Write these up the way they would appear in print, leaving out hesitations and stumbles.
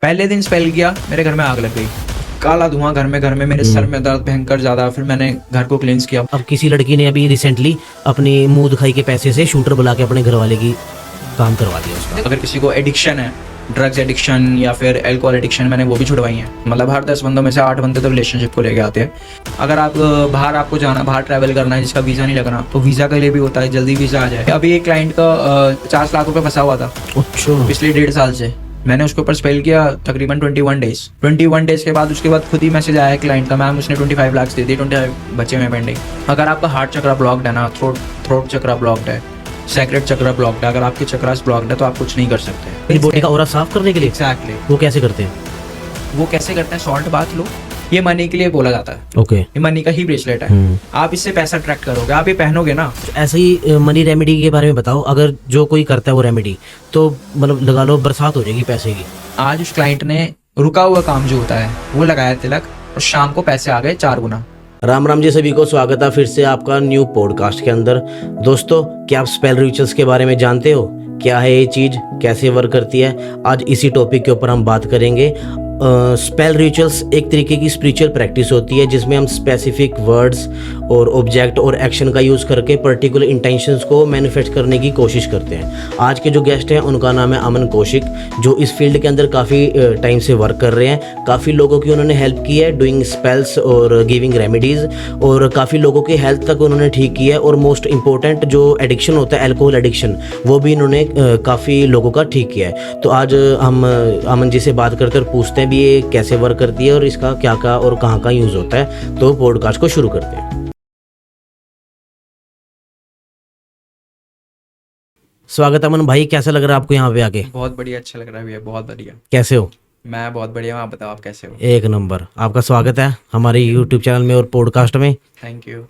पहले दिन स्पेल किया, मेरे घर में आग लग गई, काला धुआं घर में मेरे सर में दर्द भयंकर ज्यादा। फिर मैंने घर को क्लींस किया। अब किसी लड़की ने अभी रिसेंटली अपनी मुंह दिखाई के पैसे से शूटर बुला के अपने घर वाले की काम करवा दिया उसका। अगर किसी को एडिक्शन है, ड्रग्स एडिक्शन या फिर एल्कोहल एडिक्शन, मैंने वो भी छुड़वाई है। मतलब हर 10 बंदों में से 8 बंदे तो रिलेशनशिप को लेके आते हैं। अगर आप बाहर आपको जाना, बाहर ट्रैवल करना है जिसका वीज़ा नहीं लगना, तो वीज़ा के लिए भी होता है, जल्दी वीज़ा आ जाए। अभी एक क्लाइंट का 50 लाख रुपए फंसा हुआ था अच्छा। पिछले 1.5 साल से। मैंने उसके ऊपर स्पेल किया तकरीबन 21 डेज के बाद उसके बाद खुद ही मैसेज आया क्लाइंट का, मैम उसने 25 लाख दे दिए, 25 बचे हुए पेंडिंग। अगर आपका हार्ट चक्रा ब्लॉक्ड है ना, थ्रोट चक्रा ब्लॉक्ड है, सेक्रेट चक्रा ब्लॉक्ड है, अगर आपके चक्रास ब्लॉक्ड है तो आप कुछ नहीं कर सकते। मेरी बॉडी का ऑरा साफ करने के लिए एग्जैक्टली। वो कैसे करते हैं? वो कैसे करते हैं? सॉल्ट बाथ लो, ये मनी के लिए बोला जाता है। ओके। ये मनी का ही ब्रेसलेट है। आप इससे पैसा ट्रैक करोगे, आप ये पहनोगे ना। ऐसे ही मनी रेमेडी के बारे में बताओ। अगर जो कोई करता है वो रेमेडी, तो मतलब लगा लो बरसात हो जाएगी पैसे की। आज उस क्लाइंट ने रुका हुआ काम जो होता है वो लगाया तिलक, और शाम को पैसे आ गए 4 गुना। राम राम जी, सभी को स्वागत है फिर से आपका न्यू पॉडकास्ट के अंदर। दोस्तों, क्या आप स्पेल रिचुअल्स के बारे में जानते हो? क्या है ये चीज़, कैसे वर्क करती है? आज इसी टॉपिक के ऊपर हम बात करेंगे। स्पेल रिचुअल्स एक तरीके की स्पिरिचुअल प्रैक्टिस होती है जिसमें हम स्पेसिफिक वर्ड्स और ऑब्जेक्ट और एक्शन का यूज़ करके पर्टिकुलर इंटेंशंस को मैनिफेस्ट करने की कोशिश करते हैं। आज के जो गेस्ट हैं उनका नाम है अमन कौशिक, जो इस फील्ड के अंदर काफ़ी टाइम से वर्क कर रहे हैं। काफ़ी लोगों की उन्होंने हेल्प की है डूइंग स्पेल्स और गिविंग रेमेडीज़, और काफ़ी लोगों की हेल्थ तक उन्होंने ठीक की है। और मोस्ट इंपॉर्टेंट जो एडिक्शन होता है, अल्कोहल एडिक्शन, वो भी इन्होंने काफ़ी लोगों का ठीक किया है। तो आज हम अमन जी से बात करते और पूछते हैं भी ये कैसे वर्क करती है और इसका क्या क्या और कहाँ का यूज़ होता है। तो पॉडकास्ट को शुरू करते हैं। स्वागत है अमन भाई, कैसा लग रहा है आपको यहाँ पे आके? बहुत बढ़िया, अच्छा लग रहा है भैया, बहुत बढ़िया। कैसे हो? मैं बहुत बढ़िया हूँ, आप बताओ आप कैसे हो? एक नंबर। आपका स्वागत है हमारे यूट्यूब चैनल में और पॉडकास्ट में। Thank you.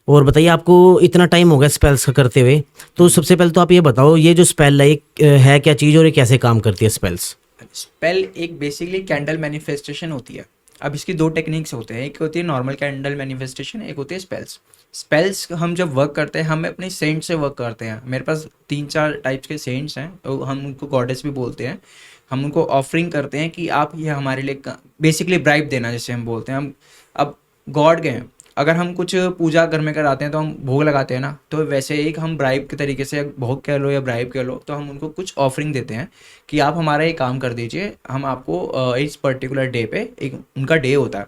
और बताइए, आपको इतना टाइम हो गया स्पेल्स का करते हुए, तो सबसे पहले तो आप ये बताओ, ये जो स्पेल है है क्या चीज़ और ये कैसे काम करती है स्पेल्स? स्पेल एक बेसिकली कैंडल मैनिफेस्टेशन होती है। अब इसकी 2 टेक्निक्स होते हैं, एक होती है नॉर्मल कैंडल मैनिफेस्टेशन, एक होती है स्पेल्स। स्पेल्स हम जब वर्क करते हैं, हम अपने सेंट से वर्क करते हैं। मेरे पास 3-4 टाइप्स के सेंट्स हैं, तो हम उनको गॉडेस भी बोलते हैं। हम उनको ऑफरिंग करते हैं कि आप ये हमारे लिए बेसिकली ब्राइब देना, जैसे हम बोलते हैं। हम अब गॉड गए, अगर हम कुछ पूजा घर में कराते हैं तो हम भोग लगाते हैं ना, तो वैसे एक हम ब्राइब के तरीके से, भोग कह लो या ब्राइब कह लो, तो हम उनको कुछ ऑफरिंग देते हैं कि आप हमारा ये काम कर दीजिए, हम आपको इस पर्टिकुलर डे पे, एक उनका डे होता है।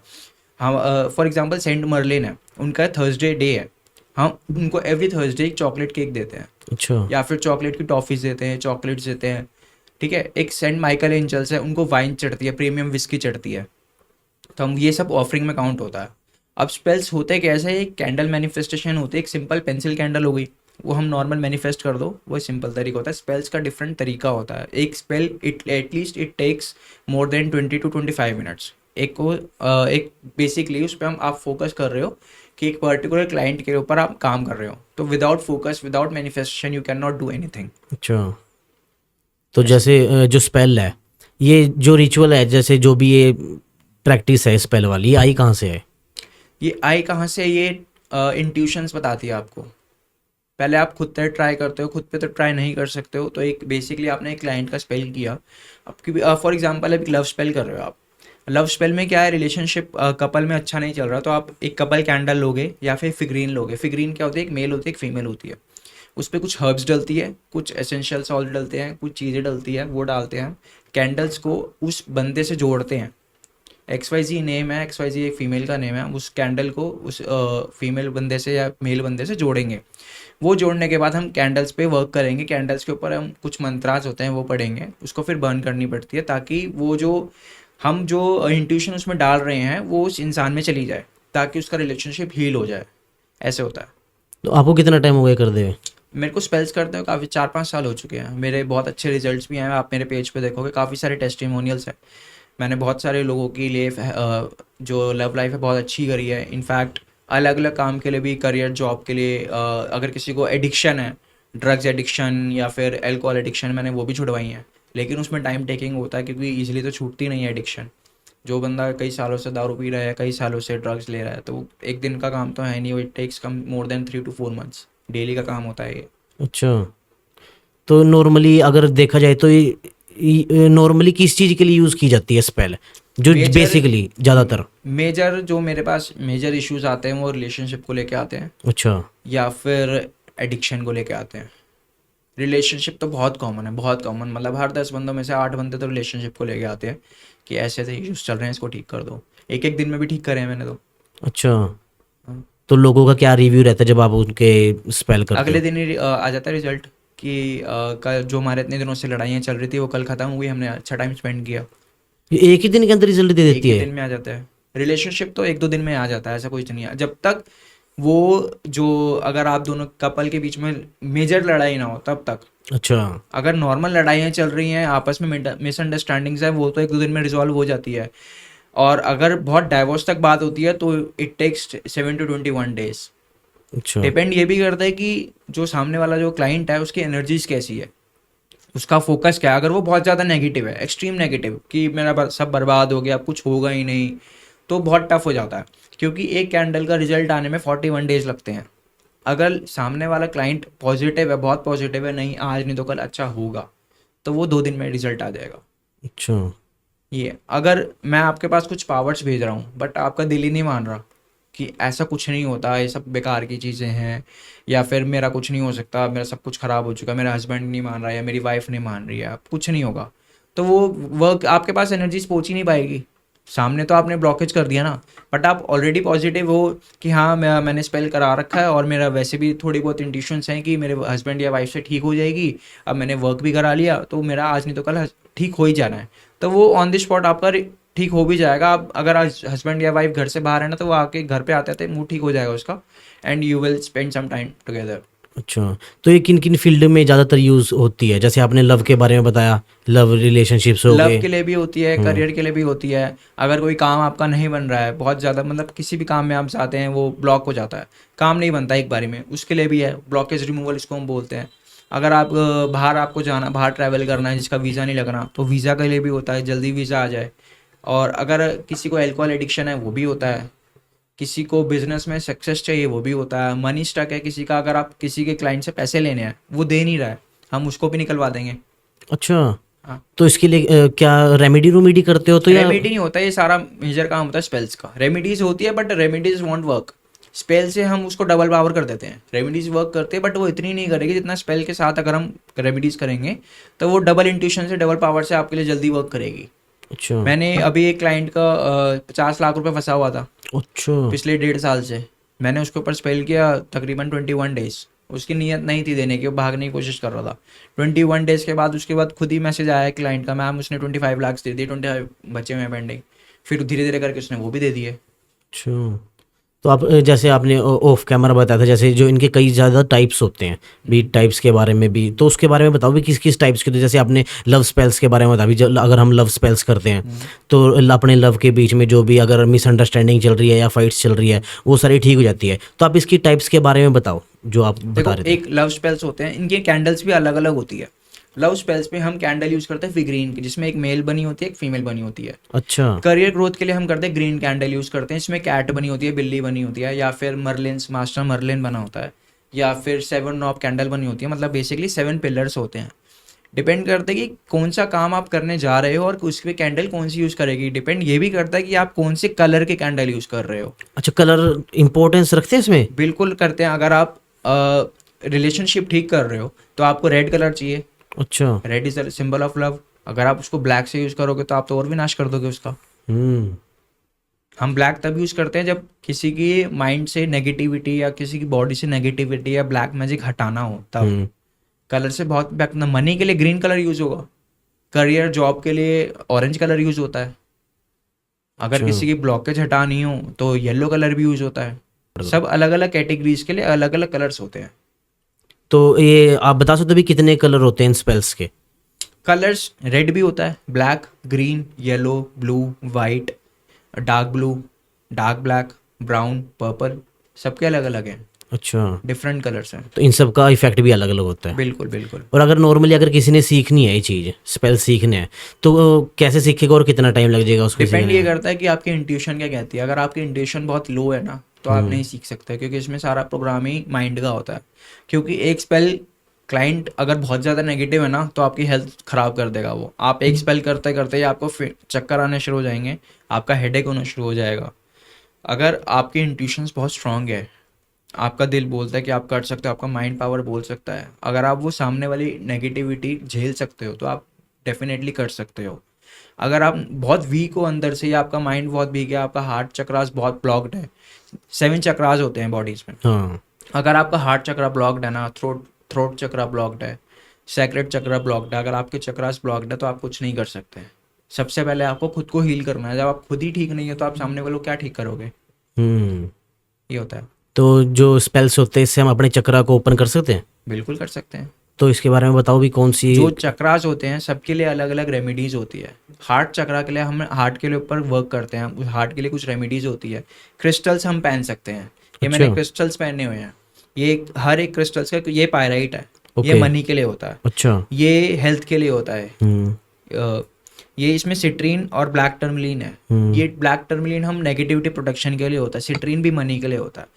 हम फॉर एग्जांपल सेंट मर्लिन है, उनका थर्सडे डे है, हम उनको एवरी थर्सडे एक चॉकलेट केक देते हैं। अच्छा। या फिर चॉकलेट की टॉफ़ीज़ देते हैं, चॉकलेट्स देते हैं। ठीक है। एक सेंट माइकल एंजल्स है, उनको वाइन चढ़ती है, प्रीमियम विस्की चढ़ती है। तो हम ये सब ऑफरिंग में काउंट होता है। अब स्पेल्स होते कैसे? एक कैंडल मैनिफेस्टेशन होती है। एक सिंपल पेंसिल कैंडल हो गई, वो हम नॉर्मल मैनिफेस्ट कर दो, वो सिंपल तरीका होता है। स्पेल्स का डिफरेंट तरीका होता है। एक spell at least it takes more than 20 to 25 minutes. एक बेसिकली उस पर आप फोकस कर रहे हो कि एक पर्टिकुलर क्लाइंट के ऊपर आप काम कर रहे हो, तो without focus, without manifestation you can not do anything. अच्छा, तो जैसे जो स्पेल है, ये जो रिचुअल है, जैसे जो भी ये प्रैक्टिस है स्पेल वाली, ये आई कहाँ से है? ये आई कहाँ से? ये इंट्यूशंस बताती है आपको। पहले आप खुद पे ट्राई करते हो, खुद पे तो ट्राई नहीं कर सकते हो, तो एक बेसिकली आपने एक क्लाइंट का स्पेल किया। आपकी फॉर एग्जांपल अभी लव स्पेल कर रहे हो आप। लव स्पेल में क्या है, रिलेशनशिप कपल में अच्छा नहीं चल रहा, तो आप एक कपल कैंडल लोगे या फिर फिगरीन लोगे। फिगरीन क्या होती है? एक मेल होती है, एक फीमेल होती है। उस पर कुछ हर्ब्स डलती है, कुछ एसेंशियल सॉल्ट डलते हैं, कुछ चीज़ें डलती है, वो डालते हैं। कैंडल्स को उस बंदे से जोड़ते हैं। XYZ नेम है, XYZ एक फीमेल का नेम है, उस कैंडल को उस फीमेल बंदे से या मेल बंदे से जोड़ेंगे। वो जोड़ने के बाद हम कैंडल्स पे वर्क करेंगे। कैंडल्स के ऊपर हम कुछ मंत्रास होते हैं वो पढ़ेंगे, उसको फिर बर्न करनी पड़ती है, ताकि वो जो हम जो इंट्यूशन उसमें डाल रहे हैं वो उस इंसान में चली जाए, ताकि उसका रिलेशनशिप हील हो जाए। ऐसे होता है। तो आपको कितना टाइम हो गया कर दे? मेरे को स्पेल्स करते हुए काफ़ी 4-5 साल हो चुके हैं। मेरे बहुत अच्छे रिजल्ट्स भी हैं, आप मेरे पेज पे देखोगे काफ़ी सारे टेस्टिमोनियल्स हैं। मैंने बहुत सारे लोगों के लिए जो लव लाइफ है बहुत अच्छी करी है। इनफैक्ट अलग अलग काम के लिए भी, करियर, जॉब के लिए, अगर किसी को एडिक्शन है, ड्रग्स एडिक्शन या फिर एल्कोहल एडिक्शन, मैंने वो भी छुड़वाई हैं। लेकिन उसमें टाइम टेकिंग होता है, क्योंकि ईजिली तो छूटती नहीं है एडिक्शन। जो बंदा कई सालों से दारू पी रहा है, कई सालों से ड्रग्स ले रहा है, तो एक दिन का काम तो है नहीं, वो इट टेक्स कम more than 3 to 4 months। Daily का काम होता है ये। अच्छा, तो नॉर्मली अगर देखा जाए तो नॉर्मली किस चीज़ के लिए यूज़ की जाती है स्पेल, जो मेजर बेसिकली ज़्यादातर? मेजर जो मेरे पास मेजर इश्यूज आते हैं वो रिलेशनशिप को लेके आते हैं अच्छा। या फिर एडिक्शन को लेके आते हैं। रिलेशनशिप तो बहुत कॉमन है, बहुत कॉमन, मतलब हर 10 बंदों में से 8 बंदे तो रिलेशनशिप को लेके आते हैं कि ऐसे ऐसे इश्यूज चल रहे हैं, इसको ठीक कर दो। एक एक दिन में भी ठीक करे हैं मैंने तो। अच्छा, हाँ। तो लोगों का क्या रिव्यू रहता है जब आप उनके स्पेल करते अगले हो? दिन ही आ जाता है रिजल्ट कि कल जो हमारे इतने दिनों से लड़ाइयाँ चल रही थी वो कल ख़त्म हुई, हमने अच्छा टाइम स्पेंड किया। ये एक ही दिन के अंदर रिजल्ट दे एक देती ही है? दिन में आ जाता है। रिलेशनशिप तो 1-2 दिन में आ जाता है, ऐसा कुछ नहीं है जब तक वो जो अगर आप दोनों कपल के बीच में मेजर लड़ाई ना हो तब तक। अच्छा। अगर नॉर्मल लड़ाइयाँ चल रही हैं आपस में, मिसअंडरस्टैंडिंग्स है, वो तो 1-2 दिन में रिजॉल्व हो जाती है। और अगर बहुत डाइवोर्स तक बात होती है तो इट टेक्स 7 to 21 days। अच्छा। डिपेंड ये भी करता है कि जो सामने वाला जो क्लाइंट है उसकी एनर्जीज कैसी है, उसका फोकस क्या है। अगर वो बहुत ज़्यादा नेगेटिव है, एक्सट्रीम नेगेटिव कि मेरा सब बर्बाद हो गया, अब कुछ होगा ही नहीं, तो बहुत टफ हो जाता है, क्योंकि एक कैंडल का रिजल्ट आने में 41 डेज लगते हैं। अगर सामने वाला क्लाइंट पॉजिटिव है, बहुत पॉजिटिव है, नहीं आज नहीं तो कल अच्छा होगा, तो वो 2 दिन में रिजल्ट आ जाएगा। अच्छा। ये अगर मैं आपके पास कुछ पावर्स भेज रहा हूँ बट आपका दिल ही नहीं मान रहा कि ऐसा कुछ नहीं होता, ये सब बेकार की चीज़ें हैं, या फिर मेरा कुछ नहीं हो सकता, मेरा सब कुछ ख़राब हो चुका, मेरा हस्बैंड नहीं मान रहा है या मेरी वाइफ नहीं मान रही है, अब कुछ नहीं होगा, तो वो वर्क आपके पास एनर्जीज पहुँच ही नहीं पाएगी। सामने तो आपने ब्लॉकेज कर दिया ना, बट आप ऑलरेडी पॉजिटिव हो कि हाँ मैंने स्पेल करा रखा है और मेरा वैसे भी थोड़ी बहुत इंट्यूशंस हैं कि मेरे हस्बैंड या वाइफ से ठीक हो जाएगी, अब मैंने वर्क भी करा लिया तो मेरा आज नहीं तो कल ठीक हो ही जाना है, तो वो ऑन द स्पॉट आपका ठीक हो भी जाएगा। आप अगर आज हस्बैंड या वाइफ घर से बाहर है ना, तो वो आके घर पे आते आते मूड ठीक हो जाएगा उसका, and you will spend some time together. अच्छा, तो ये किन किन फील्ड में ज़्यादातर यूज़ होती है? जैसे आपने लव के बारे में बताया, लव रिलेशनशिप्स हो लव गए। के लिए भी होती है, करियर के लिए भी होती है। अगर कोई काम आपका नहीं बन रहा है बहुत ज़्यादा, मतलब किसी भी काम में आप जाते हैं वो ब्लॉक हो जाता है, काम नहीं बनता एक बारी में, उसके लिए भी है ब्लॉकेज रिमूवल, इसको हम बोलते हैं। अगर आप बाहर आपको जाना, बाहर ट्रैवल करना है जिसका वीज़ा नहीं लगना, तो वीज़ा के लिए भी होता है, जल्दी वीज़ा आ जाए। और अगर किसी को अल्कोहल एडिक्शन है वो भी होता है, किसी को बिजनेस में सक्सेस चाहिए वो भी होता है, मनी स्टक है किसी का, अगर आप किसी के क्लाइंट से पैसे लेने हैं वो दे नहीं रहा है, हम उसको भी निकलवा देंगे। अच्छा, हाँ, तो इसके लिए क्या रेमेडी रूमेडी करते हो तो या? रेमेडी नहीं होता, ये सारा मेजर काम होता है स्पेल्स का। रेमेडीज होती है but remedies want work, spell से हम उसको डबल पावर कर देते हैं। रेमेडीज वर्क करते हैं बट वो इतनी नहीं करेगी जितना स्पेल के साथ अगर हम रेमेडीज करेंगे, तो वो डबल इंट्यूशन से, डबल पावर से आपके लिए जल्दी वर्क करेगी। अच्छा। मैंने अभी एक क्लाइंट का 50 लाख रुपए फंसा हुआ था अच्छा। पिछले 1.5 साल से, मैंने उसके ऊपर स्पेल किया तकरीबन 21 डेज। उसकी नीयत नहीं थी देने की, वो भागने की कोशिश कर रहा था। 21 डेज के बाद उसके बाद खुद ही मैसेज आया क्लाइंट का, मैम उसने 25 लाख दे दिए, 25 बचे हुए हैं पेंडिंग। फिर धीरे धीरे करके उसने वो भी दे दिए। अच्छा, तो आप जैसे आपने ऑफ कैमरा बताया था, जैसे जो इनके कई ज़्यादा टाइप्स होते हैं, भी टाइप्स के बारे में भी, तो उसके बारे में बताओ भी किस किस टाइप्स के। तो जैसे आपने लव स्पेल्स के बारे में बताया भी, अगर हम लव स्पेल्स करते हैं तो अपने लव के बीच में जो भी अगर मिसअंडरस्टैंडिंग चल रही है या फाइट्स चल रही है वो सारी ठीक हो जाती है। तो आप इसकी टाइप्स के बारे में बताओ जो आप देखो, बता रहे थे। एक लव स्पेल्स होते हैं, इनकी कैंडल्स भी अलग अलग होती है। लव स्पेल्स में हम कैंडल यूज करते हैं फिग्रीन की, जिसमें एक मेल बनी होती है, एक फीमेल बनी होती है। अच्छा। करियर ग्रोथ के लिए हम करते हैं ग्रीन कैंडल यूज करते हैं, इसमें कैट बनी होती है, बिल्ली बनी होती है, या फिर मर्लिन्स, मास्टर मर्लिन बना होता है, या फिर 7 नॉब कैंडल बनी होती है। मतलब बेसिकली 7 पिलर्स होते हैं। डिपेंड करता है कि कौन सा काम आप करने जा रहे हो और उसकी कैंडल कौन सी यूज करेगी। डिपेंड ये भी करता है कि आप कौन से कलर के कैंडल यूज कर रहे हो। अच्छा, कलर इंपॉर्टेंस रखते हैं इसमें? बिल्कुल करते हैं। अगर आप रिलेशनशिप ठीक कर रहे हो तो आपको रेड कलर चाहिए, अच्छा। Red is the symbol of love. अगर आप उसको ब्लैक से यूज करोगे तो आप तो और विनाश कर दोगे उसका। हम्म। हम ब्लैक तब यूज करते हैं जब किसी की माइंड से नेगेटिविटी या किसी की बॉडी से नेगेटिविटी या ब्लैक मैजिक हटाना हो, तब कलर से बहुत इम्पैक्ट। मनी के लिए ग्रीन कलर यूज होगा, करियर जॉब के लिए ऑरेंज कलर यूज होता है, अगर अच्छा। किसी की ब्लॉकेज हटानी हो तो येलो कलर भी यूज होता है। सब अलग अलग कैटेगरीज के लिए अलग अलग कलर्स होते हैं। तो ये आप बता सकते हो भी कितने कलर होते हैं इन स्पेल्स के? कलर्स रेड भी होता है, black, green, yellow, blue, white, dark blue, dark black, brown, purple, सबके अलग अलग हैं, अच्छा, डिफरेंट कलर्स हैं। तो इन सब का इफेक्ट भी अलग अलग होता है। बिल्कुल बिल्कुल। और अगर नॉर्मली अगर किसी ने सीखनी है ये चीज़, स्पेल सीखने है, तो वो कैसे सीखेगा और कितना टाइम लग जाएगा उसको डिपेंड सीखने ये में? करता है कि आपकी इंट्यूशन क्या कहती है। अगर आपकी इंट्यूशन बहुत लो है ना, तो आप नहीं सीख सकते, क्योंकि इसमें सारा प्रोग्राम ही माइंड का होता है। क्योंकि एक स्पेल क्लाइंट अगर बहुत ज़्यादा नेगेटिव है ना तो आपकी हेल्थ ख़राब कर देगा वो। आप एक स्पेल करते करते ही आपको चक्कर आने शुरू हो जाएंगे, आपका हेडेक होना शुरू हो जाएगा। अगर आपकी इंट्यूशंस बहुत स्ट्रांग है, आपका दिल बोलता है कि आप कर सकते हो, आपका माइंड पावर बोल सकता है, अगर आप वो सामने वाली नेगेटिविटी झेल सकते हो तो आप डेफिनेटली कर सकते हो। अगर आप बहुत वीक हो अंदर से, या आपका माइंड बहुत वीक है, आपका हार्ट चक्रास बहुत ब्लॉक्ड है, 7 चक्रास होते हैं बॉडीज में, हाँ। अगर आपका हार्ट चक्रा ब्लॉक्ड है ना, थ्रोट चक्रा ब्लॉक्ड है, सैक्रेड चक्रा ब्लॉक्ड है, अगर आपके चक्रास ब्लॉक्ड है तो आप कुछ नहीं कर सकते। सबसे पहले आपको खुद को हील करना है। जब आप खुद ही ठीक नहीं है तो आप सामने वालों को क्या ठीक करोगे? ये होता है। तो जो स्पेल्स होते हैं इससे हम अपने चक्रा को ओपन कर सकते हैं? बिल्कुल कर सकते हैं। तो इसके बारे में बताओ भी, कौन सी? जो चक्रास होते हैं सबके लिए अलग अलग रेमेडीज होती है। हार्ट चक्रा के लिए हम हार्ट के लिए ऊपर वर्क करते हैं, उस हार्ट के लिए कुछ रेमेडीज होती है। क्रिस्टल्स हम पहन सकते हैं, ये मैंने अच्छा। क्रिस्टल्स पहने हुए हैं। ये हर एक क्रिस्टल्स का, ये पायराइट है, ये ओके। मनी के लिए होता है, अच्छा। ये हेल्थ के लिए होता है। हम्म। ये इसमें सिट्रीन और ब्लैक टर्मलिन है। ये ब्लैक टर्मलिन हम नेगेटिविटी प्रोटेक्शन के लिए होता है, सिट्रीन भी मनी के लिए होता है।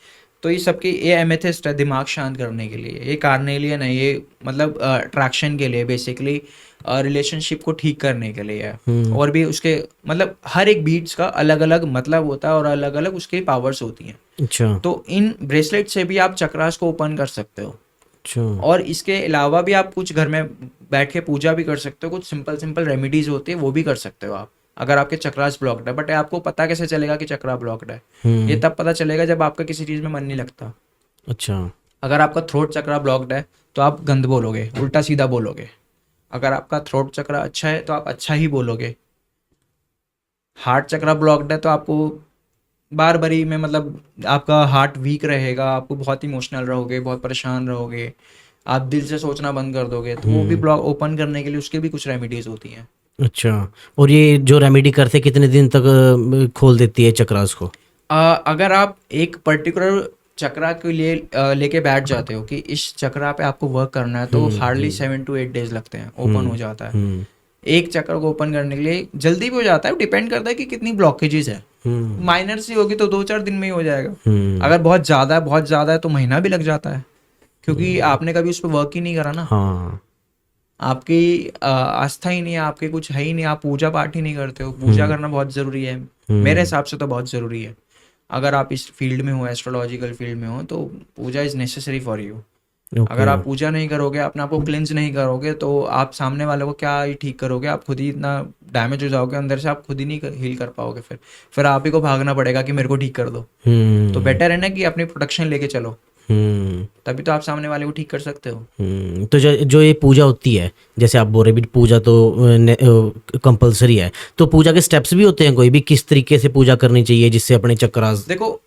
तो ये सबके, ये एमेथिस्ट है दिमाग शांत करने के लिए, ये कार्नेलियन है, ये मतलब अट्रैक्शन के लिए, बेसिकली रिलेशनशिप को ठीक करने के लिए है। और भी उसके मतलब हर एक बीट्स का अलग अलग मतलब होता है और अलग अलग उसके पावर्स होती हैं। अच्छा। तो इन ब्रेसलेट से भी आप चक्रास को ओपन कर सकते हो। अच्छा। और इसके अलावा भी आप कुछ घर में बैठ के पूजा भी कर सकते हो, कुछ सिंपल रेमेडीज होती है वो भी कर सकते हो आप, अगर आपके चक्रास ब्लॉक्ड है। बट आपको पता कैसे चलेगा कि चक्रा ब्लॉक्ड है? ये तब पता चलेगा जब आपका किसी चीज़ में मन नहीं लगता। अच्छा। अगर आपका थ्रोट चक्रा ब्लॉक्ड है तो आप गंद बोलोगे, उल्टा सीधा बोलोगे। अगर आपका थ्रोट चक्रा अच्छा है तो आप अच्छा ही बोलोगे। हार्ट चक्रा ब्लॉक्ड है तो आपको बार बारी में, मतलब आपका हार्ट वीक रहेगा, आपको बहुत इमोशनल रहोगे, बहुत परेशान रहोगे, आप दिल से सोचना बंद कर दोगे। तो वो भी ब्लॉक ओपन करने के लिए उसके भी कुछ रेमेडीज होती हैं। अच्छा। और ये जो रेमेडी करते कितने दिन तक खोल देती है चक्रास को? अगर आप एक पर्टिकुलर चक्रा के लिए लेके बैठ जाते हो कि इस चक्रा पे आपको वर्क करना है, तो हार्डली 7 to 8 डेज लगते हैं, ओपन हो जाता है। एक चक्र को ओपन करने के लिए जल्दी भी हो जाता है, डिपेंड करता है कि कितनी ब्लॉकेजेस है। माइनर सी होगी तो 2-4 दिन में ही हो जाएगा। अगर बहुत ज़्यादा है तो महीना भी लग जाता है, क्योंकि आपने कभी उस पर वर्क ही नहीं करा ना। हाँ। आपकी आस्था ही नहीं है, आपके कुछ है ही नहीं, आप पूजा पाठ ही नहीं करते हो। पूजा करना बहुत ज़रूरी है, मेरे हिसाब से तो बहुत ज़रूरी है। अगर आप इस फील्ड में हो, एस्ट्रोलॉजिकल फील्ड में हो, तो पूजा इज़ नेसेसरी फॉर यू। अगर आप पूजा नहीं करोगे, अपने आप को क्लिंज नहीं करोगे, तो आप सामने वाले को क्या ही ठीक करोगे? आप खुद ही इतना डैमेज हो जाओगे अंदर से, आप खुद ही नहीं हील कर पाओगे। फिर आप ही को भागना पड़ेगा कि मेरे को ठीक कर दो। तो बेटर है ना कि अपनी प्रोटेक्शन लेके चलो, तभी तो आप सामने वाले को ठीक कर सकते हो। तो जो ये पूजा होती है, जैसे आप बोल रहे भी पूजा तो कंपलसरी है, तो पूजा के स्टेप्स भी होते हैं कोई भी, किस तरीके से पूजा करनी चाहिए जिससे अपने चक्रास? देखो,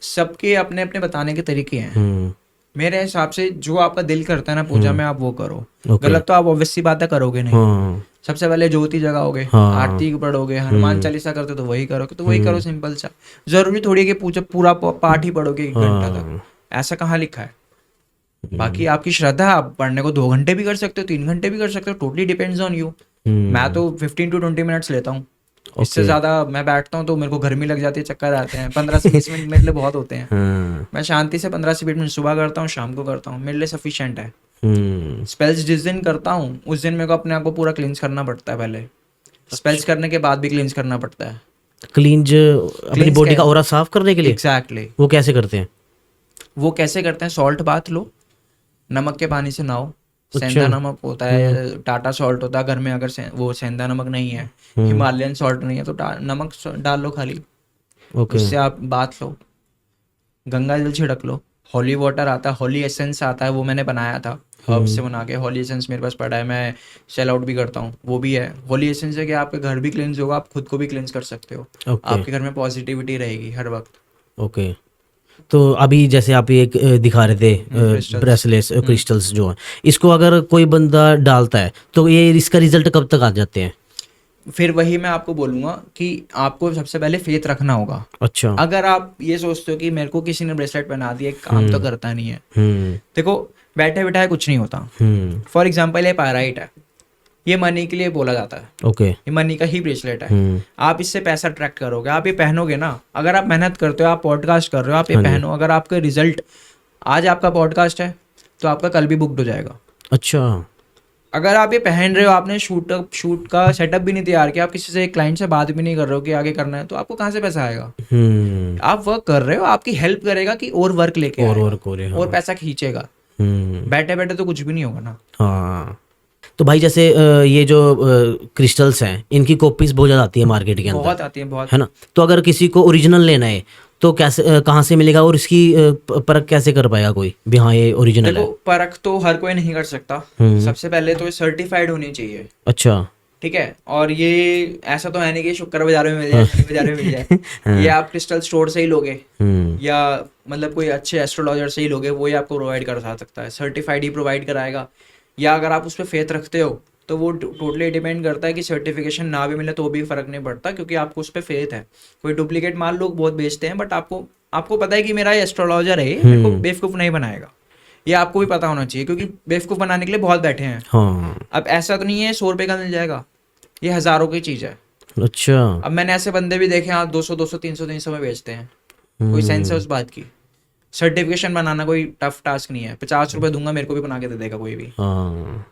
सबके अपने अपने बताने के तरीके हैं। मेरे हिसाब से जो आपका दिल करता है ना पूजा में, आप वो करो। गलत तो आप ऑब्वियस सी बात है करोगे नहीं। सबसे पहले ज्योति जगाओगे, आरती पढ़ोगे, हनुमान चालीसा करते तो वही करोगे, तो वही करो, सिंपल सा। जरूरी थोड़ी है कि पूजा पूरा पाठ ही पढ़ोगे 1 घंटा तक, ऐसा कहाँ लिखा है? बाकी आपकी श्रद्धा, आप पढ़ने को 2 घंटे भी कर सकते हो, 3 घंटे भी कर सकते हो, टोटली डिपेंड्स ऑन यू। मैं तो 15 to 20 मिनट्स लेता हूँ, इससे ज्यादा मैं बैठता हूँ तो मेरे को गर्मी लग जाती है, चक्कर आते हैं। 15 से 20 मिनट मेरे लिए बहुत होते हैं। मैं शांति से 15 से 20 मिनट सुबह करता हूँ, शाम को करता हूँ, मेरे लिए सफिशिएंट है। स्पेल्स जिस दिन करता हूँ उस दिन मेरे को अपने आप को पूरा क्लींस करना पड़ता है। पहले स्पेल्स करने के बाद भी क्लींस करना पड़ता है। क्लींज अपनी बॉडी का ऑरा साफ करने के लिए? एग्जैक्टली। वो कैसे करते हैं? वो कैसे करते हैं? सॉल्ट बाथ लो, नमक के पानी से नहाओ। सेंधा नमक होता है, टाटा सॉल्ट होता है घर में। अगर वो सेंधा नमक नहीं है, हिमालयन सॉल्ट नहीं है, तो नमक डाल लो खाली, उससे आप बात लो। गंगा जल छिड़क लो। हॉली वाटर आता है, हॉली एसेंस आता है, वो मैंने बनाया था हर्ब से बना के। हॉली एसेंस मेरे पास पड़ा है, मैं सेल आउट भी करता हूँ, वो भी है। हॉली एसेंस है कि आपके घर भी क्लेंस होगा, आप खुद को भी क्लेंस कर सकते हो। आपके घर में पॉजिटिविटी रहेगी हर वक्त। ओके। तो अभी जैसे आप ये दिखा रहे थे ब्रेसलेट्स, क्रिस्टल्स जो है, इसको अगर कोई बंदा डालता है तो ये इसका रिजल्ट कब तक आ जाते हैं? फिर वही मैं आपको बोलूँगा कि आपको सबसे पहले फेथ रखना होगा। अच्छा। अगर आप ये सोचते हो कि मेरे को किसी ने ब्रेसलेट पहना दिया, काम तो करता नहीं है, देखो बैठे बैठाए कुछ नहीं होता। फॉर एग्जाम्पल ये पायराइट है, ये मनी के लिए बोला जाता है। ओके। ये मनी का ही ब्रेसलेट है। आप इससे पैसा अट्रैक्ट करोगे, आप ये पहनोगे ना। अगर आप मेहनत करते हो, आप पॉडकास्ट कर रहे हो, आप ये पहनो, अगर आपका रिजल्ट आज आपका पॉडकास्ट है तो आपका कल भी बुक्ड हो जाएगा। अच्छा। अगर आप ये पहन रहे हो, आपने शूट का सेटअप भी नहीं तैयार किया, आप किसी से क्लाइंट से बात भी नहीं कर रहे हो कि आगे करना है, तो आपको कहाँ से पैसा आएगा? हम्म। आप वर्क कर रहे हो, आपकी हेल्प करेगा कि और वर्क लेके और आएगा हो रहे, और हाँ। पैसा खींचेगा। हम्म। बैठे बैठे तो कुछ भी नहीं होगा ना। हाँ। तो भाई जैसे ये जो क्रिस्टल्स हैं, इनकी कॉपीज बहुत ज़्यादा आती है मार्केट के अंदर, बहुत आती है, बहुत। है ना? तो अगर किसी को ओरिजिनल लेना है तो कैसे, कहाँ से मिलेगा, और इसकी परख कैसे कर पाएगा कोई भी, हाँ ये ओरिजिनल देखो, है? परख तो हर कोई नहीं कर सकता। हम्म। सबसे पहले तो ये सर्टिफाइड होनी चाहिए। अच्छा। ठीक है, और ये ऐसा तो है नहीं कि शुक्र बाजार में मिल हाँ। जाए, शनि बाजार में मिल जाए। ये हाँ। आप क्रिस्टल स्टोर से ही लोगे, हम्म। या मतलब कोई अच्छे एस्ट्रोलॉजर से ही लोगे, वो ही आपको प्रोवाइड कर सकता है, सर्टिफाइड ही प्रोवाइड कराएगा। या अगर आप उस पर फेथ रखते हो तो वो टोटली डिपेंड करता है कि सर्टिफिकेशन ना भी मिले तो भी फर्क नहीं पड़ता, क्योंकि आपको उस पर फेथ है। कोई डुप्लीकेट माल लोग बहुत बेचते हैं, बट आपको आपको पता है कि मेरा ये एस्ट्रोलॉजर है, मेरे को बेवकूफ़ नहीं बनाएगा। ये आपको भी पता होना चाहिए, क्योंकि बेवकूफ़ बनाने के लिए बहुत बैठे हैं। हाँ। अब ऐसा तो नहीं है 100 रुपये का मिल जाएगा, ये हज़ारों की चीज़ है। अच्छा। अब मैंने ऐसे बंदे भी देखे हैं 200 300 में बेचते हैं। कोई सेंस है उस बात की? सर्टिफिकेशन बनाना कोई टफ टास्क नहीं है। 50 रुपये दूंगा, मेरे को भी बना के दे देगा कोई भी। हाँ।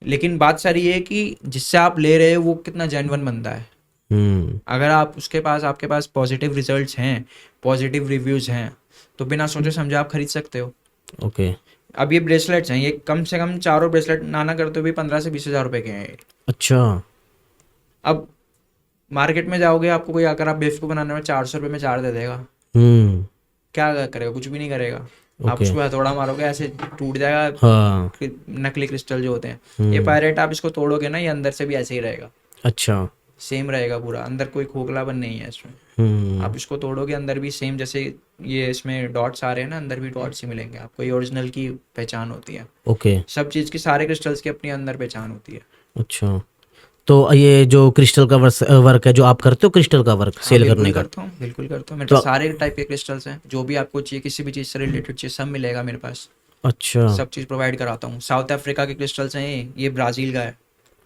लेकिन बात सारी ये है कि जिससे आप ले रहे हो वो कितना जेन्युइन बंदा है। हम्म। अगर आप उसके पास, आपके पास पॉजिटिव रिजल्ट्स हैं, पॉजिटिव रिव्यूज़ हैं, तो बिना सोचे समझे आप खरीद सकते हो। ओके। अब ये ब्रेसलेट्स हैं, ये कम से कम चारों ब्रेसलेट नाना करते हुए 15 से 20 हज़ार रुपये के हैं ये। अच्छा। अब मार्केट में जाओगे, आपको कोई आकर आप बेवकूफ़ बनाने में 400 रुपये में 4 दे देगा, हम्म। क्या करेगा? कुछ भी नहीं करेगा। आप ओके। उसको हथौड़ा मारोगे ऐसे टूट जाएगा। हाँ। नकली क्रिस्टल जो होते हैं, ये पायरेट, आप इसको तोड़ोगे ना, ये अंदर से भी ऐसे ही रहेगा, अच्छा। सेम रहेगा पूरा, अंदर कोई खोखलापन नहीं है इसमें। हम्म। आप इसको तोड़ोगे, अंदर भी सेम, जैसे ये इसमें डॉट्स आ रहे हैं ना, अंदर भी डॉट्स ही मिलेंगे आपको। ये ओरिजिनल की पहचान होती है। ओके। सब चीज़ की, सारे क्रिस्टल्स की अपनी अंदर पहचान होती है। अच्छा। तो ये जो क्रिस्टल का वर्क है जो आप करते हो, क्रिस्टल का वर्क हाँ, सेल बिल्कुल करने का? करता हूँ, बिल्कुल करता हूँ। मेरे तो पास सारे टाइप के क्रिस्टल्स हैं, जो भी आपको चाहिए, किसी भी चीज़ से रिलेटेड चाहिए, सब मिलेगा मेरे पास। अच्छा। सब चीज़ प्रोवाइड कराता हूँ। साउथ अफ्रीका के क्रिस्टल्स हैं, ये ब्राज़ील का है।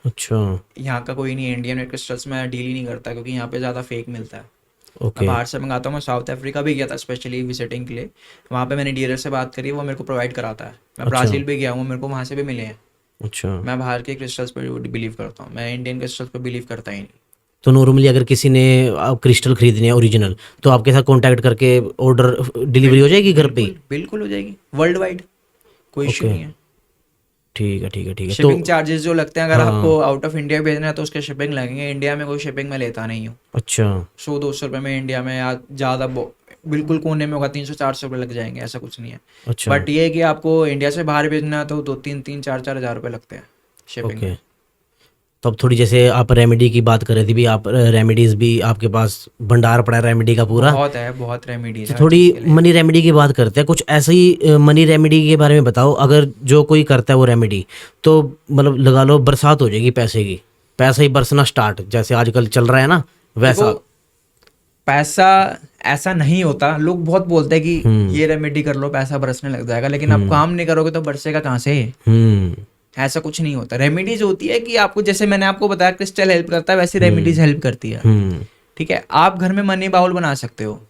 अच्छा। यहाँ का कोई नहीं है। इंडियन में क्रिस्टल्स में डील ही नहीं करता, क्योंकि यहाँ पे ज़्यादा फेक मिलता है। मैं ओके। बाहर से मंगाता हूँ। मैं साउथ अफ्रीका भी गया था स्पेशली विजिटिंग के लिए। वहाँ पे मैंने डीलर से बात करी, वो मेरे को प्रोवाइड कराता है। मैं अच्छा। ब्राज़ील भी गया हूँ, मेरे को वहाँ से भी मिले हैं। अच्छा। मैं बाहर के क्रिस्टल्स पर बिलीव करता हूँ, मैं इंडियन क्रिस्टल्स पर बिलीव करता ही नहीं। तो नॉर्मली अगर किसी ने क्रिस्टल खरीदने हैं ओरिजिनल, तो आपके साथ कांटेक्ट करके ऑर्डर डिलीवरी हो जाएगी घर पे ही? बिल्कुल बिल्कुल हो जाएगी, वर्ल्ड वाइड, कोई इश्यू ओके। नहीं है। ठीक है, ठीक है, ठीक है। तो शिपिंग चार्जेस जो लगते हैं, अगर हाँ। आपको आउट ऑफ इंडिया भेजना है तो उसके शिपिंग लगेंगे। इंडिया में कोई शिपिंग में लेता नहीं हूँ। अच्छा। 100 200 रुपये में इंडिया में, या ज़्यादा बिल्कुल कोने में होगा 300 400 रुपये लग जाएंगे, ऐसा कुछ नहीं है। अच्छा। बट ये है कि आपको इंडिया से बाहर भेजना है तो 2 3 3 4 4 हज़ार रुपये लगते हैं शिपिंग ओके। में। तो अब थोड़ी, जैसे आप रेमेडी की बात कर रहे थे भी, आप रेमेडीज भी आपके पास भंडार पड़ा है रेमेडी का पूरा। बहुत है, बहुत रेमेडीज तो है हर थोड़ी चीज़ के लिए। मनी रेमेडी की बात करते हैं। कुछ ऐसा ही मनी रेमेडी के बारे में बताओ, अगर जो कोई करता है वो रेमेडी, तो मतलब लगा लो बरसात हो जाएगी पैसे की, पैसा ही बरसना स्टार्ट, जैसे आजकल चल रहा है ना वैसा। देखो, पैसा ऐसा नहीं होता। लोग बहुत बोलते हैं कि ये रेमेडी कर लो पैसा बरसने लग जाएगा, लेकिन आप काम नहीं करोगे तो बरसेगा कहाँ से? हम्म। ऐसा कुछ नहीं होता। रेमेडीज होती है कि आपको, जैसे मैंने आपको बताया क्रिस्टल हेल्प करता है, वैसी रेमेडीज हेल्प करती है। हम्म। ठीक है, आप घर में मनी बाउल बना सकते हो।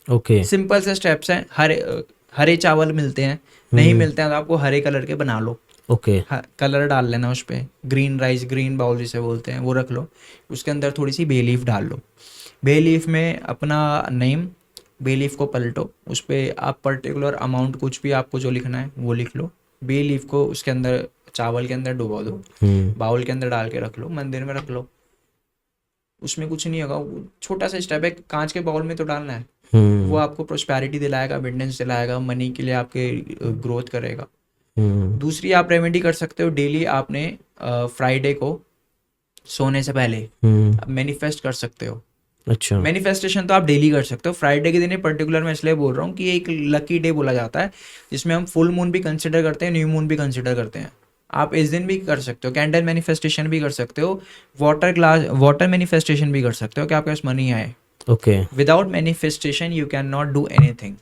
ओके। सिंपल से स्टेप्स हैं। हरे चावल मिलते हैं, नहीं मिलते हैं तो आपको हरे कलर के बना लो। ओके। कलर डाल लेना उस पर, ग्रीन राइस, ग्रीन बाउल जिसे बोलते हैं, वो रख लो। उसके अंदर थोड़ी सी बे लीफ डाल लो। बे लीफ में अपना नेम, बे लीफ को पलटो, उस पर आप पर्टिकुलर अमाउंट कुछ भी आपको जो लिखना है वो लिख लो। बे लीफ को उसके अंदर, चावल के अंदर डुबो दो, बाउल के अंदर डाल के रख लो, मंदिर में रख लो। उसमें कुछ नहीं होगा, वो छोटा सा स्टेप है। कांच के बाउल में तो डालना है, वो आपको प्रोस्पैरिटी दिलाएगा, अबंडेंस दिलाएगा, मनी के लिए आपके ग्रोथ करेगा। दूसरी आप रेमेडी कर सकते हो, डेली आपने फ्राइडे को सोने से पहले मैनिफेस्ट कर सकते हो। अच्छा। मैनिफेस्टेशन तो आप डेली कर सकते हो। फ्राइडे के दिन ये पर्टिकुलर मैं इसलिए बोल रहा हूँ कि एक लकी डे बोला जाता है, जिसमें हम फुल मून भी कंसिडर करते हैं, न्यू मून भी कंसिडर करते हैं। आप इस दिन भी कर सकते हो। कैंडल मैनिफेस्टेशन भी कर सकते हो। वाटर मैनिफेस्टेशन भी कर सकते हो कि आपके पास मनी आए। Okay. Without manifestation you can not do anything.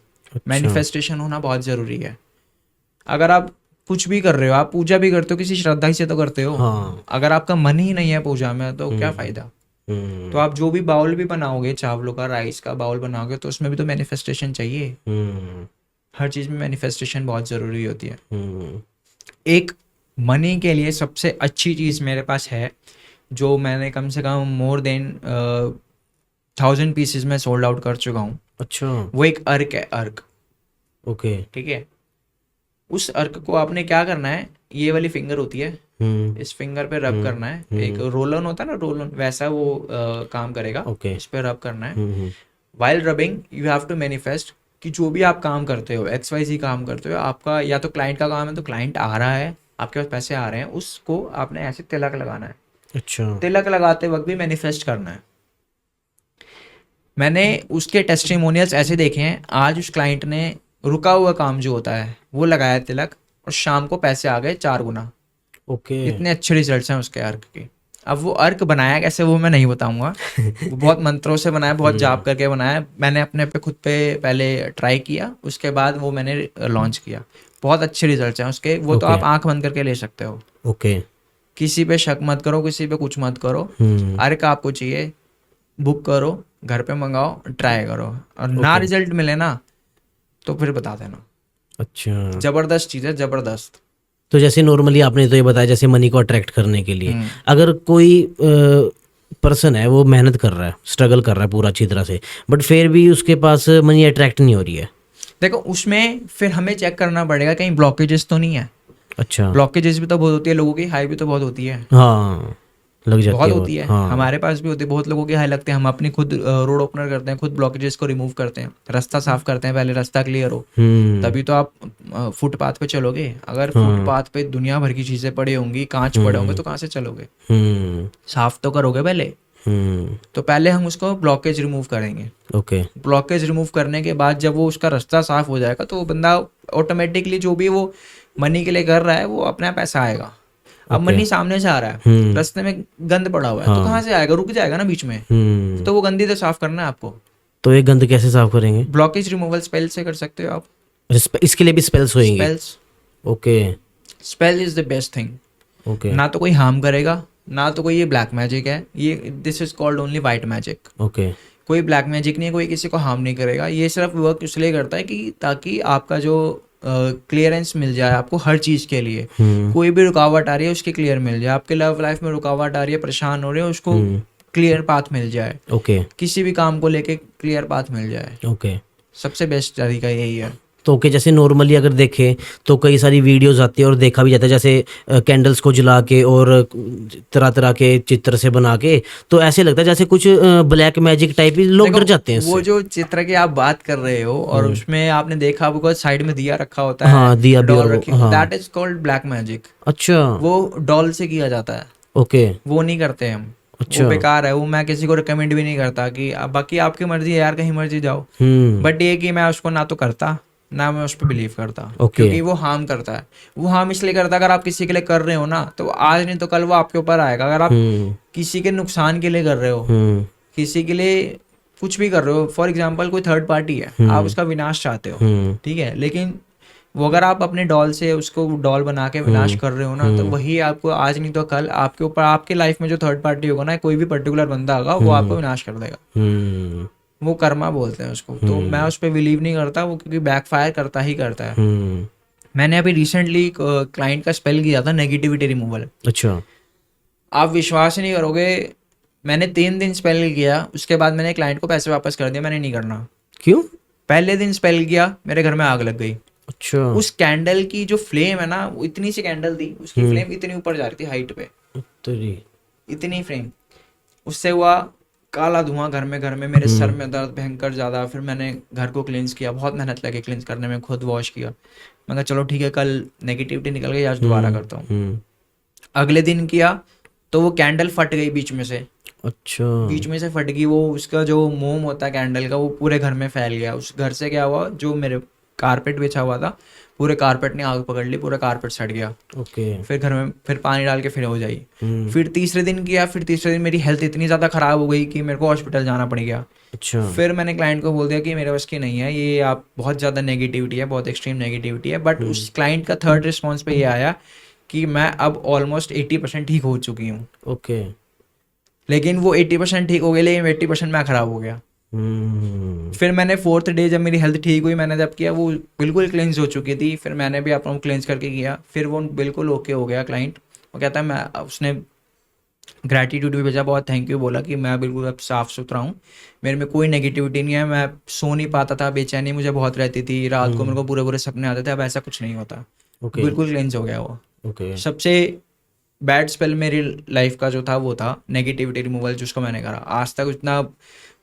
Manifestation होना बहुत ज़रूरी है। अगर आप कुछ भी कर रहे हो, आप पूजा भी करते हो, किसी श्रद्धा से तो करते हो। हाँ। अगर आपका मन ही नहीं है पूजा में तो क्या फ़ायदा? तो आप जो भी बाउल भी बनाओगे, चावलों का, राइस का बाउल बनाओगे, तो उसमें भी तो मैनिफेस्टेशन चाहिए। हर चीज़ में मैनिफेस्टेशन बहुत ज़रूरी होती है। एक मनी के लिए सबसे अच्छी चीज़ मेरे पास है, जो मैंने कम से कम मोर देन 1000 पीसेस में सोल्ड आउट कर चुका हूँ। अच्छा। वो एक अर्क है, अर्क। ओके। ठीक है, उस अर्क को आपने क्या करना है, ये वाली फिंगर होती है, इस फिंगर पे रब करना है। एक रोल ऑन होता है ना, रोल ऑन, वैसा वो काम करेगा। ओके। इस पे रब करना है। While rubbing you have to manifest कि जो भी आप काम करते हो, XYZ काम करते हो, आपका या तो क्लाइंट का काम है तो क्लाइंट आ रहा है, आपके पास पैसे आ रहे हैं, उसको आपने ऐसे तिलक लगाना है। अच्छा। तिलक लगाते वक्त भी मैनिफेस्ट करना है। मैंने उसके टेस्टिमोनियल्स ऐसे देखे हैं, आज उस क्लाइंट ने रुका हुआ काम जो होता है वो लगाया तिलक, और शाम को पैसे आ गए 4 गुना। ओके। इतने अच्छे रिजल्ट्स हैं उसके अर्क के। अब वो अर्क बनाया कैसे वो मैं नहीं बताऊंगा, वो बहुत मंत्रों से बनाया, बहुत जाप करके बनाया। मैंने अपने पे खुद पे पहले ट्राई किया, उसके बाद वो मैंने लॉन्च किया। बहुत अच्छे रिजल्ट्स हैं उसके, वो तो Okay. आप आंख बंद करके ले सकते हो। ओके। किसी पे शक मत करो, किसी पे कुछ मत करो। अर्क आपको चाहिए, बुक करो, घर पे मंगाओ, ट्राई करो, और ना रिजल्ट मिले ना तो फिर बता देना। अच्छा। जबरदस्त चीज़ है, जबरदस्त। तो जैसे नॉर्मली आपने तो ये बताया जैसे मनी को अट्रैक्ट करने के लिए, अगर कोई पर्सन है वो मेहनत कर रहा है, स्ट्रगल कर रहा है पूरा अच्छी तरह से, बट फिर भी उसके पास मनी अट्रैक्ट नहीं हो रही है। देखो उसमें फिर हमें चेक करना पड़ेगा कहीं ब्लॉकेजेस तो नहीं है। अच्छा। ब्लॉकेजेस भी तो बहुत होती है लोगों की, हाई भी तो बहुत होती है। हाँ, लग जाती बहुत है होती है, हाँ। हमारे पास भी होती है, बहुत लोगों की हाई लगते हैं। हम अपनी खुद रोड ओपनर करते हैं, खुद ब्लॉकेजेस को रिमूव करते हैं, रास्ता साफ करते हैं, पहले रास्ता क्लियर हो तभी तो आप फुटपाथ पे चलोगे। अगर फुटपाथ पे दुनिया भर की चीजें पड़ी होंगी, कांच पड़े होंगे, तो कहाँ से चलोगे? साफ तो करोगे पहले। तो पहले हम उसको ब्लॉकेज रिमूव करेंगे। ओके। ब्लॉकेज रिमूव करने के बाद जब वो उसका रास्ता साफ हो जाएगा, तो वो बंदा ऑटोमेटिकली जो भी वो मनी के लिए कर रहा है वो अपना पैसा आएगा। अब मनी सामने से आ रहा है, रास्ते में गंद पड़ा हुआ है, तो कहाँ से आएगा? रुक जाएगा ना बीच में। तो वो गंदी तो साफ करना है आपको। तो ये गंद कैसे साफ करेंगे? ब्लॉकेज रिमूवल स्पेल से कर सकते हो आप। इसके लिए भी स्पेल्स होंगे? Spells, okay. Spell is the best thing. Okay. ना तो कोई हार्म करेगा, ना तो कोई ये ब्लैक मैजिक है, ये this is called only white magic. Okay. कोई ब्लैक मैजिक नहीं है, कोई किसी को हार्म नहीं करेगा। ये सिर्फ वर्क इसलिए करता है कि ताकि आपका जो क्लियरेंस मिल जाए आपको हर चीज़ के लिए। कोई भी रुकावट आ रही है उसकी क्लियर मिल जाए। आपके लव लाइफ में रुकावट आ रही है, परेशान हो रहे हो, उसको क्लियर पाथ मिल जाए। ओके। किसी भी काम को लेके क्लियर पाथ मिल जाए। ओके। सबसे बेस्ट तरीका यही है। तो ओके, जैसे नॉर्मली अगर देखें तो कई सारी वीडियोस आती है और देखा भी जाता है, जैसे कैंडल्स को जला के और तरह तरह के चित्र से बना के, तो ऐसे लगता है जैसे कुछ ब्लैक मैजिक टाइप ही लोग डर जाते हैं वो इससे। जो चित्र की आप बात कर रहे हो, और उसमें आपने देखा होगा साइड में दिया रखा होता है, हाँ, दिया भी, डॉल और रखी, हाँ। That is called black magic. अच्छा। वो डॉल से किया जाता है। ओके। वो नहीं करते हम। अच्छा। वो बेकार है, वो मैं किसी को रिकमेंड भी नहीं करता कि बाकी आपकी मर्जी है यार, कहीं मर्जी जाओ। बट ये कि मैं उसको ना तो करता, ना मैं उस पर बिलीव करता। क्योंकि वो हार्म करता है। वो हार्म इसलिए करता है, अगर आप किसी के लिए कर रहे हो ना, तो आज नहीं तो कल वो आपके ऊपर आएगा। अगर आप किसी के नुकसान के लिए कर रहे हो, किसी के लिए कुछ भी कर रहे हो, फॉर एग्जाम्पल कोई थर्ड पार्टी है, आप उसका विनाश चाहते हो, ठीक है, लेकिन वो अगर आप अपने डॉल से उसको डॉल बना के विनाश कर रहे हो ना, तो वही आपको आज नहीं तो कल आपके ऊपर, आपके लाइफ में जो थर्ड पार्टी होगा ना, कोई भी पर्टिकुलर बंदा होगा, वो आपको विनाश कर देगा। वो कर्मा बोलते हैं उसको। तो मैं उस पर बिलीव नहीं करता वो, क्योंकि बैकफायर करता ही करता है। मैंने अभी रिसेंटली क्लाइंट का स्पेल किया था, नेगेटिविटी रिमूवल। अच्छा। आप विश्वास नहीं करोगे, मैंने 3 दिन स्पेल किया, उसके बाद मैंने क्लाइंट को पैसे वापस कर दिया। मैंने नहीं करना। क्यों? पहले दिन स्पेल किया, मेरे घर में आग लग गई। अच्छा। उस कैंडल की जो फ्लेम है ना, वो इतनी सी कैंडल थी, उसकी फ्लेम इतनी ऊपर जा रही थी हाइट पे, इतनी फ्लेम। उससे हुआ काला धुआं घर में मेरे सर में दर्द भयंकर ज्यादा। फिर मैंने घर को क्लींस किया, बहुत मेहनत लगी क्लींस करने में, खुद वॉश किया। मैं कहा चलो ठीक है, कल नेगेटिविटी निकल गई, आज दोबारा करता हूँ। अगले दिन किया तो वो कैंडल फट गई बीच में से। अच्छा। बीच में से फट गई, वो उसका जो मोम होता है कैंडल का, वो पूरे घर में फैल गया। उस घर से क्या हुआ, जो मेरे कारपेट बिछा हुआ था, पूरे कारपेट ने आग पकड़ ली, पूरा कारपेट सड़ गया। ओके। फिर घर में फिर पानी डाल के फिर हो जाई। फिर तीसरे दिन किया, फिर तीसरे दिन मेरी हेल्थ इतनी ज़्यादा ख़राब हो गई कि मेरे को हॉस्पिटल जाना पड़ गया। अच्छा। फिर मैंने क्लाइंट को बोल दिया कि मेरे बस की नहीं है ये, आप बहुत ज़्यादा नेगेटिविटी है, बहुत एक्सट्रीम नेगेटिविटी है। बट उस क्लाइंट का थर्ड रिस्पॉन्स पे ये आया कि मैं अब ऑलमोस्ट 80% ठीक हो चुकी हूँ। ओके। लेकिन वो 80% ठीक हो गया, लेकिन 80% मैं ख़राब हो गया। फिर मैंने 4th डे जब मेरी हेल्थ ठीक हुई, मैंने जब किया वो बिल्कुल क्लेंस हो चुकी थी, फिर मैंने भी अपना क्लेंस करके किया, फिर वो बिल्कुल ओके हो गया क्लाइंट। वो कहता है मैं, उसने ग्रैटिट्यूड भी भेजा, बहुत थैंक यू बोला कि मैं बिल्कुल अब साफ़ सुथरा हूँ, मेरे में कोई नेगेटिविटी नहीं है, मैं सो नहीं पाता था, बेचैनी मुझे बहुत रहती थी, रात को मेरे को बुरे बुरे सपने आते थे, अब ऐसा कुछ नहीं होता, ओके बिल्कुल क्लेंस हो गया वो। ओके सबसे बैड स्पेल मेरी लाइफ का जो था वो था नेगेटिविटी रिमूवल, जिसको मैंने करा। आज तक इतना,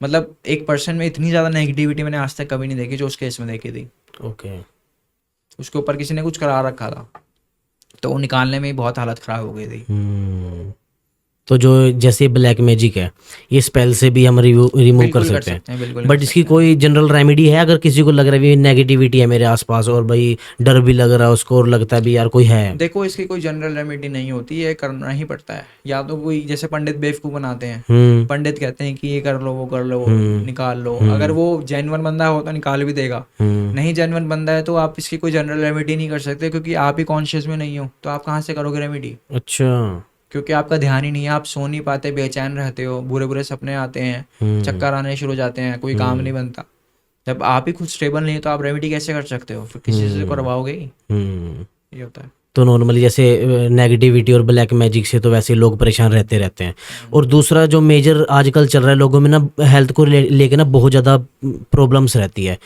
मतलब एक पर्सन में इतनी ज़्यादा नेगेटिविटी मैंने आज तक कभी नहीं देखी जो उस केस में देखी थी। ओके उसके ऊपर किसी ने कुछ करा रखा था, तो वो निकालने में ही बहुत हालत ख़राब हो गई थी। तो जो जैसे ब्लैक मैजिक है, ये स्पेल से भी हम रिमूव कर बिल्कुल कर सकते हैं, सकते हैं, बिल्कुल बट कर इसकी सकते हैं। कोई जनरल रेमेडी है अगर किसी को लग रहा है भी नेगेटिविटी है मेरे आसपास और भाई डर भी लग रहा है उसको और लगता है भी यार कोई है? देखो, इसकी कोई जनरल रेमेडी नहीं होती है, करना ही पड़ता है। या तो कोई जैसे पंडित बेवकूफ़ बनाते हैं, हम्म पंडित कहते हैं कि ये कर लो वो कर लो, हम्म, निकाल लो, अगर वो जेन्युइन बंदा हो तो निकाल भी देगा, हम्म, नहीं जेन्युइन बंदा है तो आप इसकी कोई जनरल रेमेडी नहीं कर सकते, क्योंकि आप ही कॉन्शियस में नहीं हो, तो आप कहाँ से करोगे रेमेडी? अच्छा क्योंकि आपका ध्यान ही नहीं है, आप सो नहीं पाते, बेचैन रहते हो, बुरे बुरे सपने आते हैं, चक्कर आने शुरू हो जाते हैं, कोई काम नहीं बनता। जब आप ही खुद स्टेबल नहीं है तो आप रेमेडी कैसे कर सकते हो? फिर किसी से करवाओगे ही, ये होता है। तो नॉर्मली जैसे नेगेटिविटी और ब्लैक मैजिक से तो वैसे लोग परेशान रहते हैं। और दूसरा जो मेजर आजकल चल रहा है लोगों में ना, हेल्थ को लेके ना बहुत ज़्यादा प्रॉब्लम्स रहती है।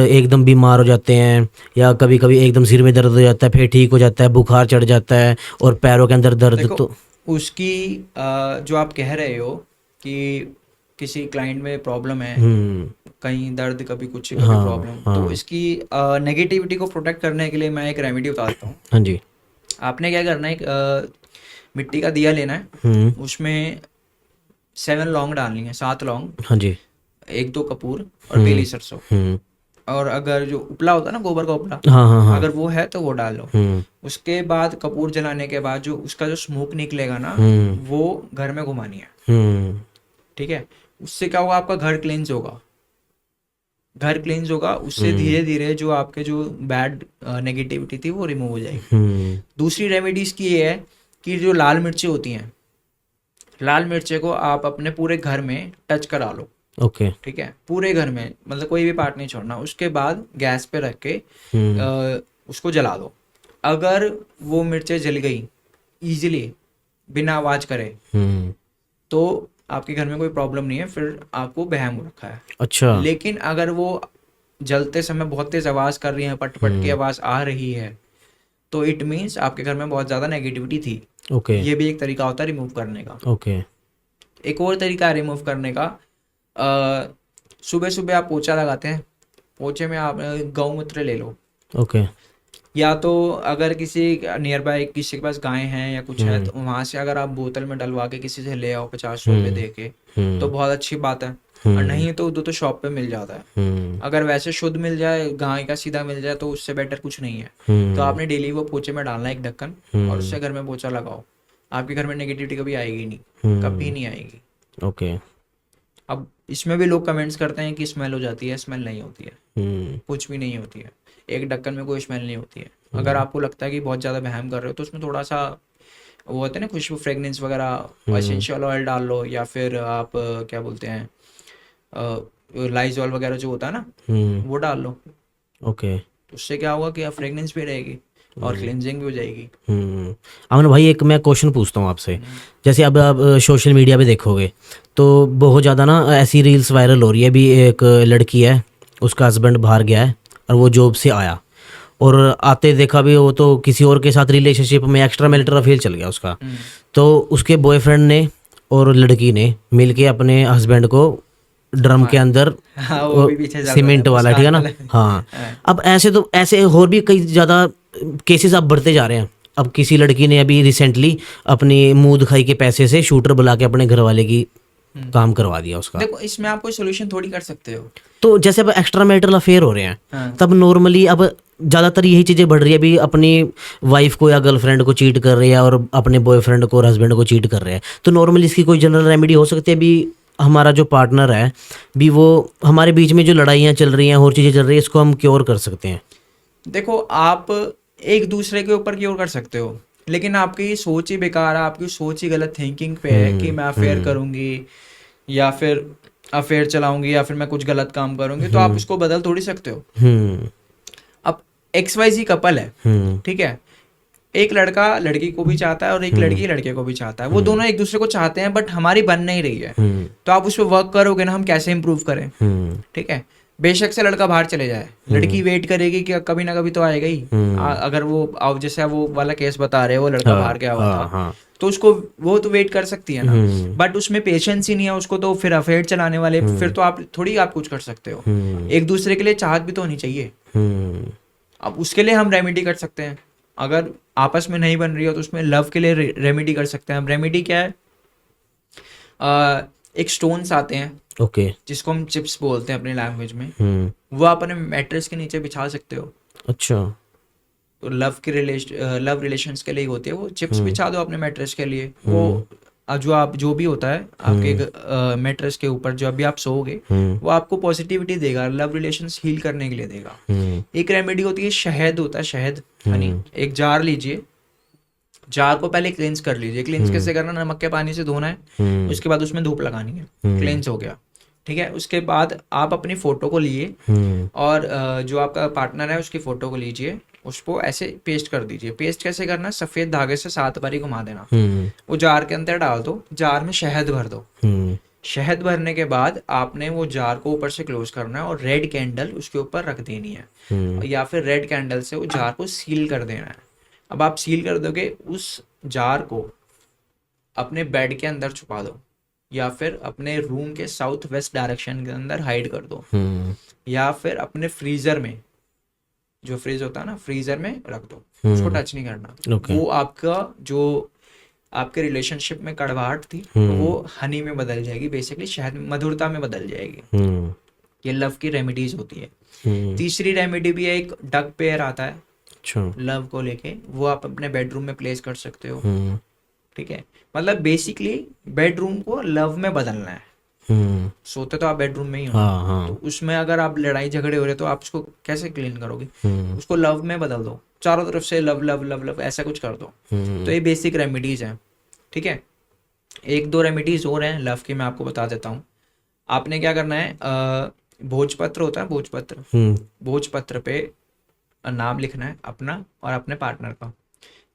एकदम बीमार हो जाते हैं या कभी कभी एकदम सिर में दर्द हो जाता है, फिर ठीक हो जाता है, बुखार चढ़ जाता है और पैरों के अंदर दर्द। देखो, तो उसकी जो आप कह रहे हो कि किसी क्लाइंट में प्रॉब्लम है, कहीं दर्द, कभी कुछ, कभी हाँ प्रॉब्लम, तो हाँ इसकी नेगेटिविटी को प्रोटेक्ट करने के लिए मैं एक रेमेडी बताता हूँ। हाँ जी। आपने क्या करना है, एक मिट्टी का दिया लेना है, उसमें 7 लौंग डालनी है, 7 लौंग, हाँ जी। 1-2 कपूर और पीली सरसों, और अगर जो उपला होता है ना, गोबर का उपला, हाँ हाँ हाँ। अगर वो है तो वो डाल लो। उसके बाद कपूर जलाने के बाद जो उसका जो स्मोक निकलेगा ना, वो घर में घुमानी है, ठीक है? उससे क्या होगा, आपका घर क्लींस होगा, घर क्लींस होगा, उससे धीरे धीरे जो आपके जो बैड नेगेटिविटी थी वो रिमूव हो जाएगी। दूसरी रेमेडीज की ये है कि जो लाल मिर्ची होती हैं, लाल मिर्चे को आप अपने पूरे घर में टच करा लो, ओके। ठीक है? पूरे घर में, मतलब कोई भी पार्ट नहीं छोड़ना। उसके बाद गैस पे रख के उसको जला दो। अगर वो मिर्चें जल गई इजीली, बिना आवाज करे, तो आपके घर में कोई प्रॉब्लम नहीं है, फिर आपको वहम हो रखा है। अच्छा। लेकिन अगर वो जलते समय बहुत तेज आवाज कर रही है, पट पट की आवाज आ रही है, तो इट मीन्स आपके घर में बहुत ज्यादा नेगेटिविटी थी। ओके ये भी एक तरीका होता है रिमूव करने का। ओके। एक और तरीका है रिमूव करने का, सुबह सुबह आप पोछा लगाते हैं, पोछे में आप गौमूत्र ले लो, ओके। या तो अगर किसी नियर बाय किसी के पास गाय हैं या कुछ है, तो वहां से अगर आप बोतल में डलवा के किसी से ले आओ 50 रुपये दे के, तो बहुत अच्छी बात है। और नहीं तो तो शॉप पे मिल जाता है। अगर वैसे शुद्ध मिल जाए, गाय का सीधा मिल जाए, तो उससे बेटर कुछ नहीं है। तो आपने डेली वो पोछे में डालना है एक ढक्कन, और उससे घर में पोछा लगाओ, आपके घर में नेगेटिविटी कभी आएगी नहीं, कभी नहीं आएगी। ओके। अब इसमें भी लोग कमेंट्स करते हैं कि स्मेल हो जाती है, स्मेल नहीं होती है, कुछ भी नहीं होती है, एक ढक्कन में कोई स्मेल नहीं होती है। अगर आपको लगता है कि बहुत ज़्यादा वहम कर रहे हो, तो उसमें थोड़ा सा वो होते हैं ना खुशबू, फ्रेगनेंस वगैरह, एसेंशियल ऑयल डाल लो, या फिर आप क्या बोलते हैं, लाइजॉल वगैरह जो होता है ना, वो डाल लो। ओके। तो उससे क्या होगा कि फ्रेगनेंस भी रहेगी और क्लिनजिंग भी हो जाएगी। अमन भाई, एक मैं क्वेश्चन पूछता हूँ आपसे। जैसे अब आप सोशल मीडिया पे देखोगे तो बहुत ज़्यादा ना ऐसी रील्स वायरल हो रही है। अभी एक लड़की है, उसका हस्बैंड बाहर गया है और वो जॉब से आया, और आते देखा भी वो तो किसी और के साथ रिलेशनशिप में एक्स्ट्रा मैरिटल अफेयर चल गया उसका। तो उसके बॉयफ्रेंड ने और लड़की ने मिलके अपने हस्बैंड को ड्रम के अंदर हाँ, वो भी पीछे चल सीमेंट रहा है, वाला, ठीक है ना? मुस्कान हाँ। अब ऐसे तो ऐसे और भी कई ज़्यादा केसेस अब बढ़ते जा रहे हैं। अब किसी लड़की ने अभी रिसेंटली अपनी मुंह दिखाई के पैसे से शूटर बुला के अपने घर वाले की काम करवा दिया उसका। देखो, इसमें आप कोई सोल्यूशन थोड़ी कर सकते हो। तो जैसे अब एक्स्ट्रा मैरिटल अफेयर हो रहे हैं, हाँ। तब नॉर्मली अब ज़्यादातर यही चीज़ें बढ़ रही है। अभी अपनी वाइफ को या गर्लफ्रेंड को चीट कर रहे हैं और अपने बॉयफ्रेंड को और हस्बैंड को चीट कर रहे हैं। तो नॉर्मली इसकी कोई जनरल रेमेडी हो सकती है भी? हमारा जो पार्टनर है भी, वो हमारे बीच में जो लड़ाइयाँ चल रही हैं और चीज़ें चल रही हैं, इसको हम क्योर कर सकते हैं? देखो, आप एक दूसरे के ऊपर क्योर कर सकते हो, लेकिन आपकी सोच ही बेकार है, आपकी सोच ही गलत थिंकिंग पे है कि मैं अफेयर करूंगी, या फिर अफेयर चलाऊंगी या फिर मैं कुछ गलत काम करूंगी, तो आप उसको बदल थोड़ी सकते हो। अब XYZ कपल है, ठीक है, एक लड़का लड़की को भी चाहता है और एक लड़की लड़के को भी चाहता है, वो दोनों एक दूसरे को चाहते हैं, बट हमारी बन नहीं रही है, तो आप उस पर वर्क करोगे ना, हम कैसे इंप्रूव करें, ठीक है। बेशक से लड़का बाहर चले जाए, लड़की वेट करेगी कि कभी ना कभी तो आएगा ही। अगर वो जैसे वो वाला केस बता रहे हो, वो लड़का बाहर गया हुआ था, तो उसको वो तो वेट कर सकती है ना, बट उसमें पेशेंस ही नहीं है उसको, तो फिर अफेयर चलाने वाले, फिर तो आप थोड़ी आप कुछ कर सकते हो। एक दूसरे के लिए चाहत भी तो होनी चाहिए। अब उसके लिए हम रेमेडी कर सकते हैं, अगर आपस में नहीं बन रही हो तो उसमें लव के लिए रेमेडी कर सकते हैं। रेमेडी क्या है, एक स्टोन्स आते हैं, ओके, जिसको हम चिप्स बोलते हैं अपनी लैंग्वेज में, वो आप अपने मैट्रेस के नीचे बिछा सकते हो। अच्छा, तो लव रिलेशंस के लिए होती है वो, चिप्स बिछा दो अपने मैट्रेस के लिए, वो जो भी होता है आपके मैट्रेस के ऊपर, जो अभी आप सोओगे, वो आपको पॉजिटिविटी देगा, लव रिलेशंस हील करने के लिए देगा। एक रेमेडी होती है, शहद होता है, शहद हनी, एक जार लीजिए, जार को पहले क्लेंस कर लीजिए। क्लेंस कैसे करना, नमक के पानी से धोना है, उसके बाद उसमें धूप लगानी है, क्लेंस हो गया, ठीक है। उसके बाद आप अपनी फोटो को लिए और जो आपका पार्टनर है उसकी फोटो को लीजिए, उसको ऐसे पेस्ट कर दीजिए। पेस्ट कैसे करना, सफेद धागे से 7 बारी घुमा देना, वो जार के अंदर डाल दो, जार में शहद भर दो। शहद भरने के बाद आपने वो जार को ऊपर से क्लोज करना है और रेड कैंडल उसके ऊपर रख देनी है, या फिर रेड कैंडल से वो जार को सील कर देना है। अब आप सील कर दोगे, उस जार को अपने बेड के अंदर छुपा दो, या फिर अपने रूम के साउथ वेस्ट डायरेक्शन के अंदर हाइड कर दो, या फिर अपने फ्रीजर में, जो फ्रीज होता है ना, फ्रीजर में रख दो, उसको टच नहीं करना। वो आपका जो आपके रिलेशनशिप में कड़वाहट थी, वो हनी में बदल जाएगी, बेसिकली शहद में, मधुरता में बदल जाएगी। ये लव की रेमेडीज होती है। तीसरी रेमेडी भी है, एक डक पेयर आता है लव को लेके, वो आप अपने बेडरूम में प्लेस कर सकते हो, ठीक है। मतलब बेसिकली बेडरूम को लव में बदलना है। सोते तो आप बेडरूम में ही हो, तो उसमें अगर आप लड़ाई झगड़े हो रहे तो आप उसको कैसे क्लीन करोगे, उसको लव में बदल दो, चारों तरफ से लव लव लव लव ऐसा कुछ कर दो। तो ये बेसिक रेमेडीज हैं, ठीक है। एक दो रेमेडीज और हैं लव की, मैं आपको बता देता हूँ। आपने क्या करना है, भोजपत्र होता है, भोजपत्र पे नाम लिखना है अपना और अपने पार्टनर का।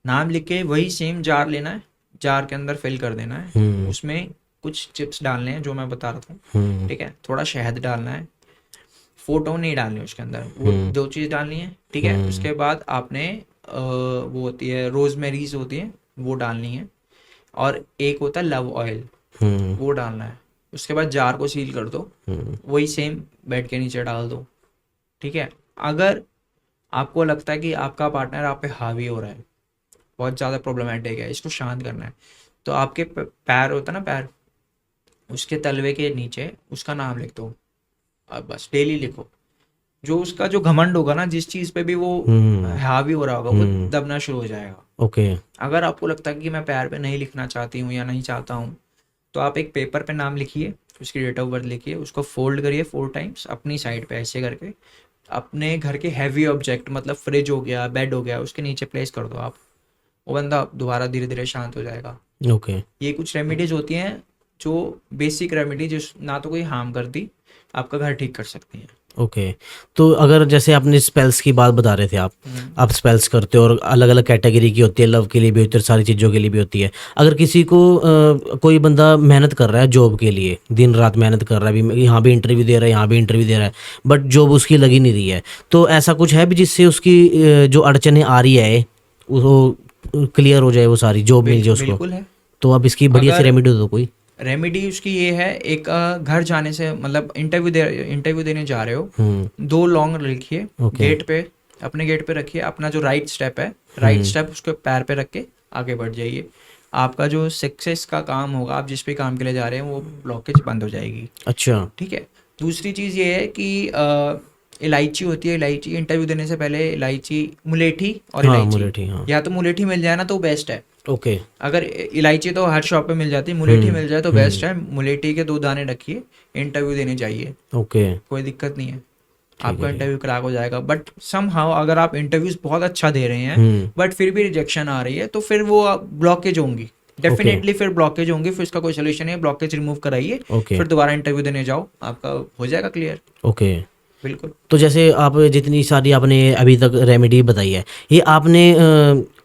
नाम लिख के वही सेम जार लेना है, जार के अंदर फिल कर देना है, उसमें कुछ चिप्स डालने हैं जो मैं बता रहा था, ठीक है, थोड़ा शहद डालना है, फोटो नहीं डालनी उसके अंदर, वो 2 चीज़ डालनी है, ठीक है। उसके बाद आपने वो होती है रोजमेरीज होती है, वो डालनी है, और एक होता है लव ऑयल, वो डालना है। उसके बाद जार को सील कर दो, वही सेम बेड के नीचे डाल दो, ठीक है। अगर आपको लगता है कि आपका पार्टनर आप पे हावी हो रहा है, बहुत ज़्यादा प्रॉब्लमेटिक है, इसको शांत करना है, तो आपके पैर होता है ना, पैर, उसके तलवे के नीचे उसका नाम लिख दो। अब बस डेली लिखो, जो उसका जो घमंड होगा ना, जिस चीज़ पे भी वो हावी हो रहा होगा, वो दबना शुरू हो जाएगा। ओके। अगर आपको लगता है कि मैं पैर पे नहीं लिखना चाहती हूँ या नहीं चाहता हूँ, तो आप एक पेपर पे नाम लिखिए, उसकी डेट ऑफ बर्थ लिखिए, उसको फोल्ड करिए 4 टाइम्स अपनी साइड पे ऐसे करके, अपने घर के हैवी ऑब्जेक्ट, मतलब फ्रिज हो गया, बेड हो गया, उसके नीचे प्लेस कर दो आप, वो बंदा दोबारा धीरे धीरे शांत हो जाएगा। ओके। ये कुछ रेमेडीज होती हैं जो बेसिक रेमेडी, जो ना तो कोई हार्म करती, आपका घर ठीक कर सकती हैं। ओके। तो अगर जैसे आपने स्पेल्स की बात बता रहे थे, आप स्पेल्स करते हो और अलग अलग कैटेगरी की होती है, लव के लिए भी होती है, सारी चीज़ों के लिए भी होती है। अगर किसी को कोई बंदा मेहनत कर रहा है जॉब के लिए, दिन रात मेहनत कर रहा है, भी यहाँ भी इंटरव्यू दे रहा है, यहाँ भी इंटरव्यू दे रहा है, बट जॉब उसकी लगी नहीं रही है, तो ऐसा कुछ है भी जिससे उसकी जो अड़चने आ रही है वो क्लियर हो जाए, वो सारी जॉब मिल जाए उसको? बिल्कुल है। तो आप इसकी बढ़िया सी रेमेडी दो कोई। रेमेडी उसकी ये है, एक घर जाने से, मतलब इंटरव्यू देने जा रहे हो, 2 लॉन्ग लिखिए, गेट पे, अपने गेट पे रखिए, अपना जो राइट स्टेप है, राइट स्टेप उसको पैर पे रख के आगे बढ़ जाइए। आपका जो सक्सेस का काम होगा, आप जिस पे काम के लिए जा रहे हैं, वो ब्लॉकेज बंद हो जाएगी। अच्छा, ठीक है। दूसरी चीज़ ये है कि इलायची होती है, इलायची इंटरव्यू देने से पहले, इलायची, मुलेठी और इलायची, मुलेठी, हाँ। या तो मुलेठी मिल जाए ना तो बेस्ट है। ओके। अगर इलायची तो हर शॉप पे मिल जाती है, मुलेठी मिल जाए तो बेस्ट है। मुलेठी के 2 दाने रखिए, इंटरव्यू देने जाइए, ओके, कोई दिक्कत नहीं है, आपका इंटरव्यू क्रैक हो जाएगा। बट समहाउ अगर आप इंटरव्यूज बहुत अच्छा दे रहे हैं बट फिर भी रिजेक्शन आ रही है, तो फिर वो ब्लॉकेज होंगी, डेफिनेटली फिर ब्लॉकेज होंगे, फिर उसका कोई सोल्यूशन है, ब्लॉकेज रिमूव कराइए, ओके फिर दोबारा इंटरव्यू देने जाओ, आपका हो जाएगा क्लियर। ओके। बिल्कुल। तो जैसे आप जितनी सारी आपने अभी तक रेमेडी बताई है, ये आपने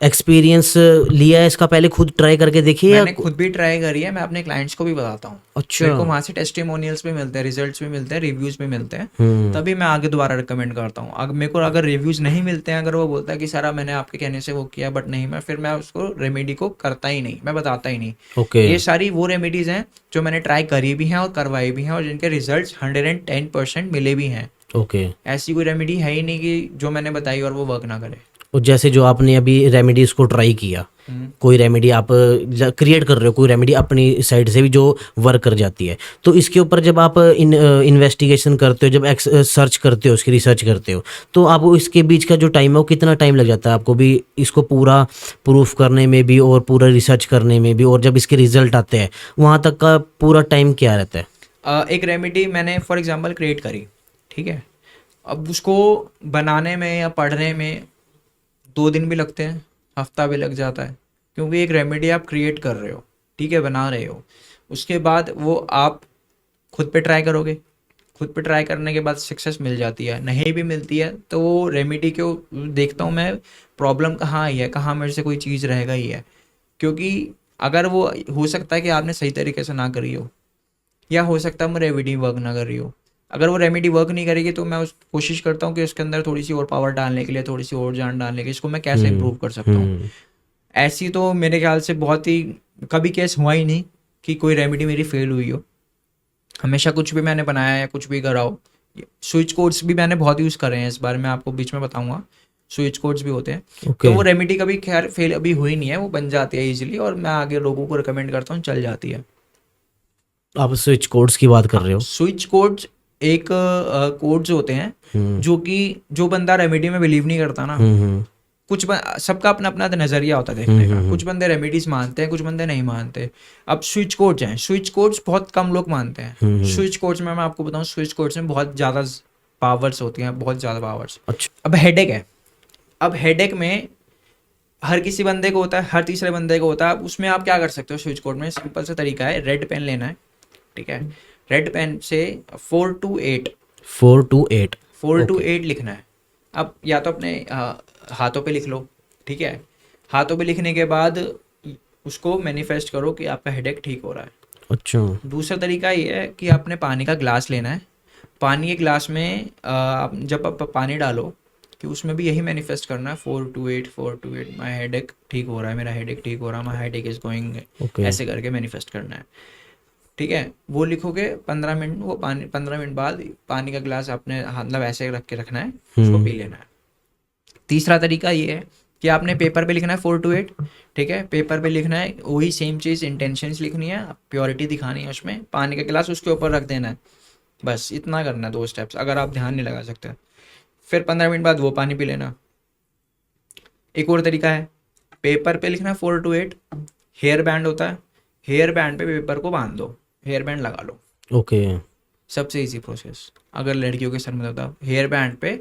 एक्सपीरियंस लिया है इसका, पहले खुद ट्राई करके देखी है या मैंने खुद भी ट्राई करी है, मैं अपने क्लाइंट्स को भी बताता हूँ। अच्छा। मेरे को वहाँ से टेस्टिमोनियल्स भी मिलते हैं, रिजल्ट्स भी मिलते हैं, रिव्यूज भी मिलते हैं, तभी मैं आगे दोबारा रिकमेंड करता हूँ। अगर मेरे को अगर रिव्यूज नहीं मिलते हैं, अगर वो बोलता है कि सर मैंने आपके कहने से वो किया बट नहीं, मैं फिर मैं उसको रेमेडी को करता ही नहीं, मैं बताता ही नहीं। ओके ये सारी वो रेमेडीज हैं जो मैंने ट्राई करी भी हैं और करवाई भी हैं और जिनके रिजल्ट्स 110% मिले भी हैं। ओके। ऐसी कोई रेमेडी है ही नहीं कि जो मैंने बताई और वो वर्क ना करे। और जैसे जो आपने अभी रेमेडीज को ट्राई किया, कोई रेमेडी आप क्रिएट कर रहे हो, कोई रेमेडी अपनी साइड से भी जो वर्क कर जाती है, तो इसके ऊपर जब आप इन्वेस्टिगेशन करते हो, जब सर्च करते हो, उसकी रिसर्च करते हो, तो आप इसके बीच का जो टाइम है वो कितना टाइम लग जाता है आपको भी इसको पूरा प्रूफ करने में भी और पूरा रिसर्च करने में भी, और जब इसके रिजल्ट आते हैं वहाँ तक का पूरा टाइम क्या रहता है? एक रेमेडी मैंने फॉर एग्जांपल क्रिएट करी, ठीक है, अब उसको बनाने में या पढ़ने में 2 दिन भी लगते हैं, हफ्ता भी लग जाता है, क्योंकि एक रेमेडी आप क्रिएट कर रहे हो, ठीक है, बना रहे हो, उसके बाद वो आप खुद पे ट्राई करोगे, खुद पे ट्राई करने के बाद सक्सेस मिल जाती है, नहीं भी मिलती है तो वो रेमेडी को देखता हूँ मैं, प्रॉब्लम कहाँ आई है, कहाँ मेरे से कोई चीज़ रह गई है, क्योंकि अगर वो हो सकता है कि आपने सही तरीके से ना करी हो, या हो सकता है मैं रेमेडी वर्क ना कर रही हो। अगर वो रेमेडी वर्क नहीं करेगी तो मैं उस कोशिश करता हूँ कि उसके अंदर थोड़ी सी और पावर डालने के लिए, थोड़ी सी और जान डालने के लिए, इसको मैं कैसे इंप्रूव कर सकता हूँ। ऐसी तो मेरे ख्याल से बहुत ही कभी केस हुआ ही नहीं कि कोई रेमेडी मेरी फेल हुई हो। हमेशा कुछ भी मैंने बनाया या कुछ भी करा हो, स्विच कोड्स भी मैंने बहुत यूज़ करे हैं, इस बारे में आपको बीच में बताऊंगा, स्विच कोड्स भी होते हैं। तो वो रेमेडी कभी खैर फेल अभी हुई नहीं है, वो बन जाती है इजीली, और मैं आगे लोगों को रिकमेंड करता हूँ, चल जाती है। आप स्विच कोड्स की बात कर रहे हो? स्विच कोड्स एक कोड्स होते हैं जो कि जो बंदा रेमेडी में बिलीव नहीं करता ना, सबका अपना अपना नजरिया होता है देखने का, कुछ बंदे रेमेडीज मानते हैं, कुछ बंदे नहीं मानते। अब स्विच कोड्स हैं, स्विच कोड्स बहुत कम लोग मानते हैं। स्विच कोड्स में मैं आपको बताऊं, स्विच कोड्स में बहुत ज़्यादा पावर्स होती हैं, बहुत ज़्यादा पावर्स। अच्छा। अब हेडेक है, अब हेडेक में हर किसी बंदे को होता है, हर तीसरे बंदे को होता है। उसमें आप क्या कर सकते हो, स्विच कोड में सिंपल सा तरीका है, रेड पेन लेना है, ठीक है, रेड पेन से 4 to 8 लिखना है। अब या तो अपने हाथों पे लिख लो, ठीक है, हाथों पे लिखने के बाद उसको मैनिफेस्ट करो कि आपका हेडेक ठीक हो रहा है। अच्छा। दूसरा तरीका ये है कि आपने पानी का ग्लास लेना है, पानी के ग्लास में जब आप पानी डालो कि उसमें भी यही मैनिफेस्ट करना है, 4 to 8 माई हेडेक ठीक हो रहा है, मेरा हेडेक ठीक हो रहा है, माई हेडेक इज गोइंग, ऐसे करके मैनिफेस्ट करना है, ठीक है। वो लिखोगे 15 मिनट, वो 15 मिनट बाद पानी का गिलास आपने मतलब ऐसे रख के रखना है, उसको पी लेना है। तीसरा तरीका ये है कि आपने पेपर पे लिखना है 4 to 8, ठीक है, पेपर पे लिखना है वही सेम चीज़, इंटेंशंस लिखनी है, प्योरिटी दिखानी है उसमें, पानी का गिलास उसके ऊपर रख देना है, बस इतना करना है, 2 स्टेप्स। अगर आप ध्यान नहीं लगा सकते, फिर 15 मिनट बाद वो पानी पी लेना। एक और तरीका है, पेपर पे लिखना है 4 to 8, हेयर बैंड होता है, हेयर बैंड पे पेपर को बांध दो, हेयर बैंड लगा लो। ओके। सबसे इजी प्रोसेस, अगर लड़कियों के सर में होता, हेयर बैंड पे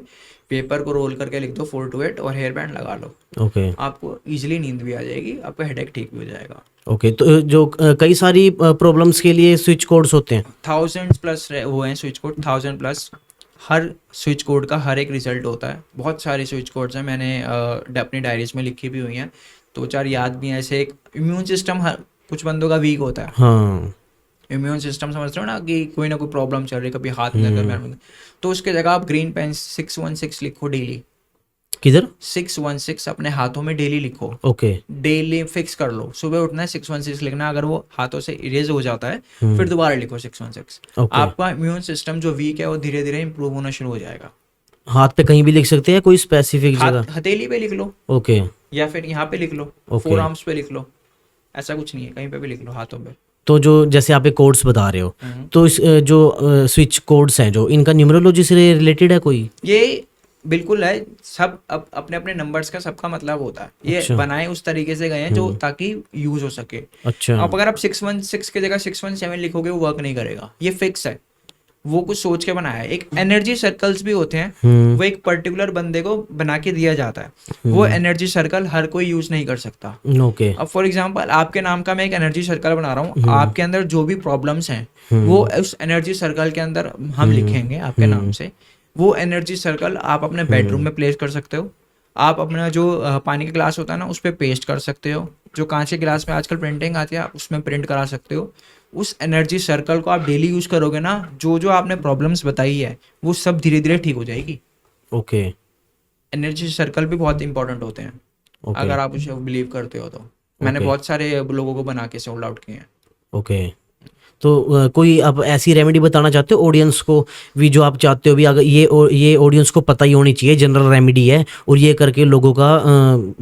पेपर को रोल करके लिख दो 4 to 8 और हेयर बैंड लगा लो। ओके। आपको इजीली नींद भी आ जाएगी, आपका हेडेक ठीक भी हो जाएगा। ओके। तो जो कई सारी प्रॉब्लम्स के लिए स्विच कोड्स होते हैं, 1000+ वो हैं स्विच कोड, 1000+। हर स्विच कोड का हर एक रिजल्ट होता है, बहुत सारे स्विच कोड्स हैं, मैंने अपनी डायरीज में लिखी भी हुई हैं, 2-4 याद भी हैं। ऐसे एक इम्यून सिस्टम कुछ बंदों का वीक होता है, हाँ, इम्यून सिस्टम समझ रहे हो ना, कि कोई ना कोई प्रॉब्लम चल रही है, कभी हाथ में पैर में, तो उसके जगह आप ग्रीन पेन 616 लिखो डेली। किधर? 616 अपने हाथों में डेली लिखो। ओके। डेली फिक्स कर लो, सुबह उठना है 616 लिखना, अगर वो हाथों से इरेज हो जाता है फिर दोबारा लिखो 616। आपका इम्यून सिस्टम जो वीक है वो धीरे धीरे इंप्रूव होना शुरू हो जाएगा। हाथ पे कहीं भी लिख सकते हैं, कोई स्पेसिफिक जगह? हथेली पे लिख लो, ओके, या फिर यहाँ पे लिख लो, फोर आर्म्स पे लिख लो, ऐसा कुछ नहीं है, कहीं पे भी लिख लो, हाथों पे। तो जो जैसे आप कोड्स बता रहे हो, तो इस जो स्विच कोड्स हैं, जो इनका न्यूमरोलॉजी से रिलेटेड है कोई? ये बिल्कुल है, सब अपने अपने नंबर्स का सबका मतलब होता है, ये अच्छा। बनाए उस तरीके से गए हैं जो ताकि यूज हो सके। अच्छा। अब अगर आप 616 की जगह 617 लिखोगे वो वर्क नहीं करेगा, ये फिक्स है। वो कुछ सोच के बनाया है। एक एनर्जी सर्कल्स भी होते हैं, वो एक पर्टिकुलर बंदे को बना के दिया जाता है। वो एनर्जी सर्कल हर कोई यूज नहीं कर सकता। ओके। अब फॉर एग्जांपल आपके नाम का मैं एक एनर्जी सर्कल बना रहा हूँ, आपके अंदर जो भी प्रॉब्लम्स हैं वो उस एनर्जी सर्कल के अंदर हम लिखेंगे आपके नाम से। वो एनर्जी सर्कल आप अपने बेडरूम में प्लेस कर सकते हो, आप अपना जो पानी का गिलास होता है ना उस पर पेस्ट कर सकते हो, जो कांच के गिलास में आजकल प्रिंटिंग आती है आप उसमें प्रिंट करा सकते हो। उस एनर्जी सर्कल को आप डेली यूज करोगे ना, जो जो आपने प्रॉब्लम्स बताई है वो सब धीरे धीरे ठीक हो जाएगी। ओके। एनर्जी सर्कल भी बहुत इंपॉर्टेंट होते हैं, ओके। अगर आप उसे बिलीव करते हो तो। मैंने ओके। बहुत सारे लोगों को बना के सोल्ड आउट किए हैं। ओके। तो कोई आप ऐसी रेमेडी बताना चाहते हो ऑडियंस को भी, जो आप चाहते हो भी, अगर ये ऑडियंस को पता ही होनी चाहिए, जनरल रेमेडी है और ये करके लोगों का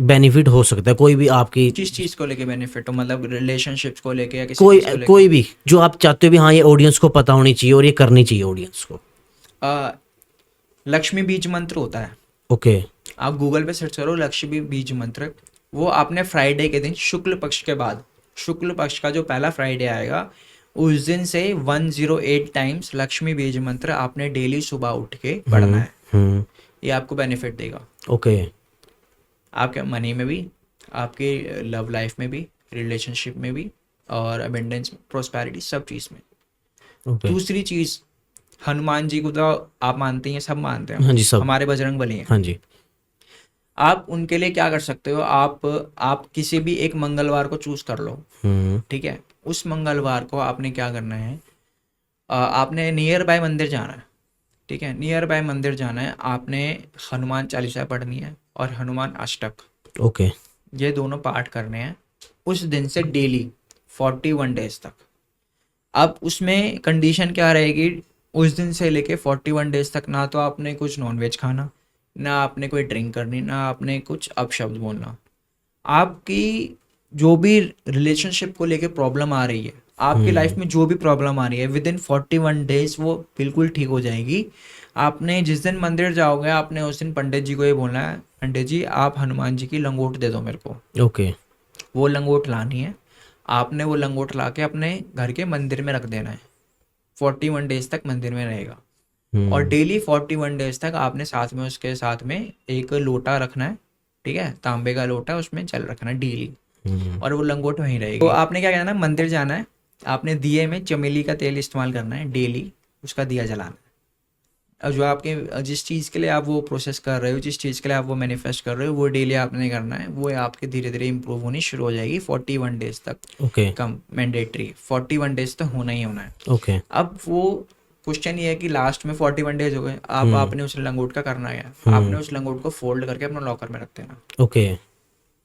बेनिफिट हो सकता है, कोई भी आपकी किस चीज को लेके बेनिफिट हो, मतलब रिलेशनशिप्स को लेके या किसी कोई चीज को लेके? कोई भी जो आप चाहते हो भी, हाँ ये ऑडियंस को पता होनी चाहिए और ये करनी चाहिए ऑडियंस को। लक्ष्मी बीज मंत्र होता है, ओके। आप गूगल पे सर्च करो लक्ष्मी बीज मंत्र। वो आपने फ्राइडे के दिन शुक्ल पक्ष के बाद, शुक्ल पक्ष का जो पहला फ्राइडे आएगा उस दिन से 108 टाइम्स लक्ष्मी बीज मंत्र आपने डेली सुबह उठ के पढ़ना है। ये आपको बेनिफिट देगा। ओके। आपके मनी में भी, आपके लव लाइफ में भी, रिलेशनशिप में भी, और अबेंडेंस, प्रोस्पेरिटी, सब चीज़ में। ओके। दूसरी चीज़, हनुमान जी को तो आप मानते हैं, सब मानते हैं। हाँ जी, सब। हमारे बजरंग बली हैं। हाँ जी। आप उनके लिए क्या कर सकते हो, आप किसी भी एक मंगलवार को चूज कर लो, ठीक है। उस मंगलवार को आपने क्या करना है, आपने नियर बाय मंदिर जाना है, ठीक है। नियर बाय मंदिर जाना है, आपने हनुमान चालीसा पढ़नी है और हनुमान अष्टक, ओके। ये दोनों पाठ करने हैं उस दिन से डेली 41 डेज तक। अब उसमें कंडीशन क्या रहेगी, उस दिन से लेके 41 डेज तक ना तो आपने कुछ नॉनवेज खाना, ना आपने कोई ड्रिंक करनी, ना आपने कुछ अपशब्द बोलना। आपकी जो भी रिलेशनशिप को लेके प्रॉब्लम आ रही है, आपकी लाइफ में जो भी प्रॉब्लम आ रही है, विद इन 41 डेज वो बिल्कुल ठीक हो जाएगी। आपने जिस दिन मंदिर जाओगे, आपने उस दिन पंडित जी को ये बोलना है, पंडित जी आप हनुमान जी की लंगोट दे दो मेरे को। ओके। वो लंगोट लानी है, आपने वो लंगोट ला के अपने घर के मंदिर में रख देना है। 41 डेज तक मंदिर में रहेगा। और डेली 41 डेज तक आपने साथ में, उसके साथ में एक लोटा रखना है, ठीक है, तांबे का लोटा, उसमें जल रखना है डेली, और वो लंगोट वहीं रहेगी। तो आपने क्या करना है, मंदिर जाना है, आपने दिए में चमेली का तेल इस्तेमाल करना है, डेली उसका दिया जलाना है। और जो आपके जिस चीज़ के लिए आप वो प्रोसेस कर रहे हो, जिस चीज़ के लिए आप वो मैनिफेस्ट कर रहे हो, वो डेली आपने करना है। वो आपके धीरे धीरे इंप्रूव होनी शुरू हो जाएगी 41 डेज तक। ओके। कम मैंडेटरी 41 डेज तक होना ही होना है। ओके। अब वो क्वेश्चन ये है कि लास्ट में 41 डेज हो गए, अब आपने उस लंगोट का करना है, आपने उस लंगोट को फोल्ड करके अपना लॉकर में रख देना। ओके।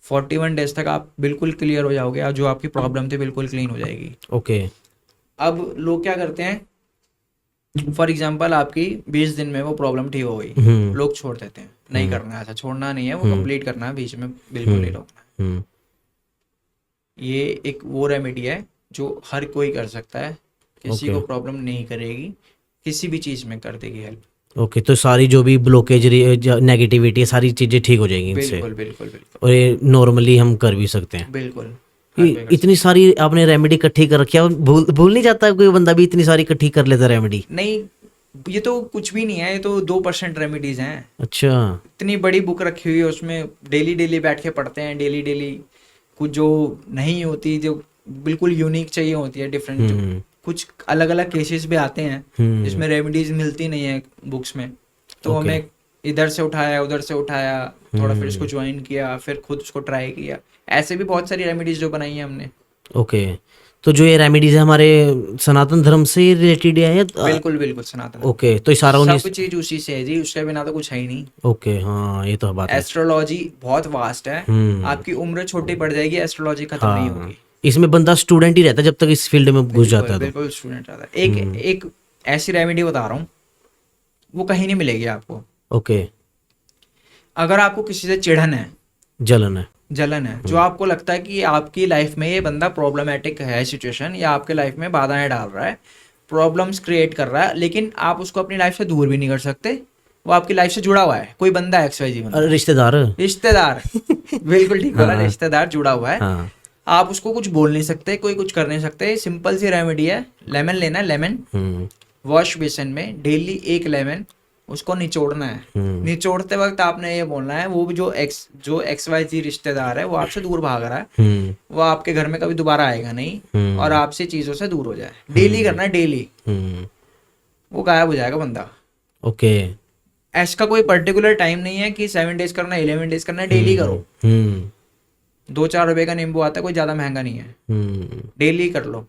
41 डेज तक आप बिल्कुल क्लियर हो जाओगे, और जो आपकी प्रॉब्लम थी बिल्कुल क्लीन हो जाएगी। ओके। अब लोग क्या करते हैं, फॉर एग्जाम्पल आपकी 20 दिन में वो प्रॉब्लम ठीक हो गई, लोग छोड़ देते हैं, नहीं करना है, ऐसा छोड़ना नहीं है, वो कंप्लीट करना है, बीच में बिल्कुल नहीं रोकना है। ये एक वो रेमेडी है जो हर कोई कर सकता है, किसी को प्रॉब्लम नहीं करेगी, किसी भी चीज में कर देगी हेल्प। ओके। तो सारी जो भी ब्लॉकेज, नेगेटिविटी, सारी चीजें ठीक हो जाएंगी इनसे, बिल्कुल बिल्कुल बिल्कुल और ये नॉर्मली हम कर भी सकते हैं। बिल्कुल। इतनी सारी आपने रेमेडी इकट्ठी कर रखी है, भूल नहीं जाता कोई बंदा भी इतनी सारी इकट्ठी कर लेता रेमेडी? नहीं, ये तो कुछ भी नहीं है, ये तो 2% रेमेडीज हैं। अच्छा। इतनी बड़ी बुक रखी हुई है, उसमें डेली डेली बैठ के पढ़ते हैं, डेली डेली। कुछ जो नहीं होती, जो बिल्कुल यूनिक चाहिए होती है, डिफरेंट, जो कुछ अलग अलग केसेस भी आते हैं जिसमें रेमेडीज मिलती नहीं है बुक्स में, तो हमें इधर से उठाया, उधर से उठाया, थोड़ा फिर इसको ज्वाइन किया, फिर खुद उसको ट्राई किया। ऐसे भी बहुत सारी रेमेडीज जो बनाई है हमने। ओके। तो जो ये रेमेडीज है हमारे सनातन धर्म से रिलेटेड है या? बिल्कुल बिल्कुल सनातन। ओके। तो ये सारा सब चीज उसी से है जी, उसके बिना तो कुछ है ही नहीं। ओके। हाँ, ये तो बात है। एस्ट्रोलॉजी बहुत वास्ट है, आपकी उम्र छोटी पड़ जाएगी, एस्ट्रोलॉजी खत्म नहीं होगी। इसमें बंदा स्टूडेंट ही रहता है जब तक इस फील्ड में घुस जाता है। बिल्कुल स्टूडेंट रहता है। एक ऐसी रेमेडी बता रहा हूँ, वो कहीं नहीं मिलेगी आपको। ओके। अगर आपको किसी से चिढ़न है, जलन है, जो आपको लगता है कि आपकी लाइफ में ये बंदा प्रॉब्लमेटिक है सिचुएशन, या आपके लाइफ में बाधाएं डाल रहा है, प्रॉब्लम्स क्रिएट कर रहा है, लेकिन आप उसको अपनी लाइफ से दूर भी नहीं कर सकते, वो आपकी लाइफ से जुड़ा हुआ है, कोई बंदा है XYZ बंदा, रिश्तेदार बिल्कुल ठीक बोला, रिश्तेदार जुड़ा हुआ है। हाँ। आप उसको कुछ बोल नहीं सकते, कोई कुछ कर नहीं सकते। सिंपल सी रेमेडी है, लेमन लेना है, लेमन, वॉश बेसिन में डेली एक लेमन उसको निचोड़ना है। निचोड़ते वक्त आपने ये बोलना है वो जो XYZ रिश्तेदार है वो आपसे दूर भाग रहा है, वो आपके घर में कभी दोबारा आएगा नहीं और आपसे चीजों से दूर हो जाए। डेली करना है, डेली, वो गायब हो जाएगा बंदा। ओके। इसका कोई पर्टिकुलर टाइम नहीं है कि 7 डेज करना है, 11 डेज करना है, डेली करो। 2-4 रुपए का नींबू आता है, कोई ज्यादा महंगा नहीं है, डेली कर लो।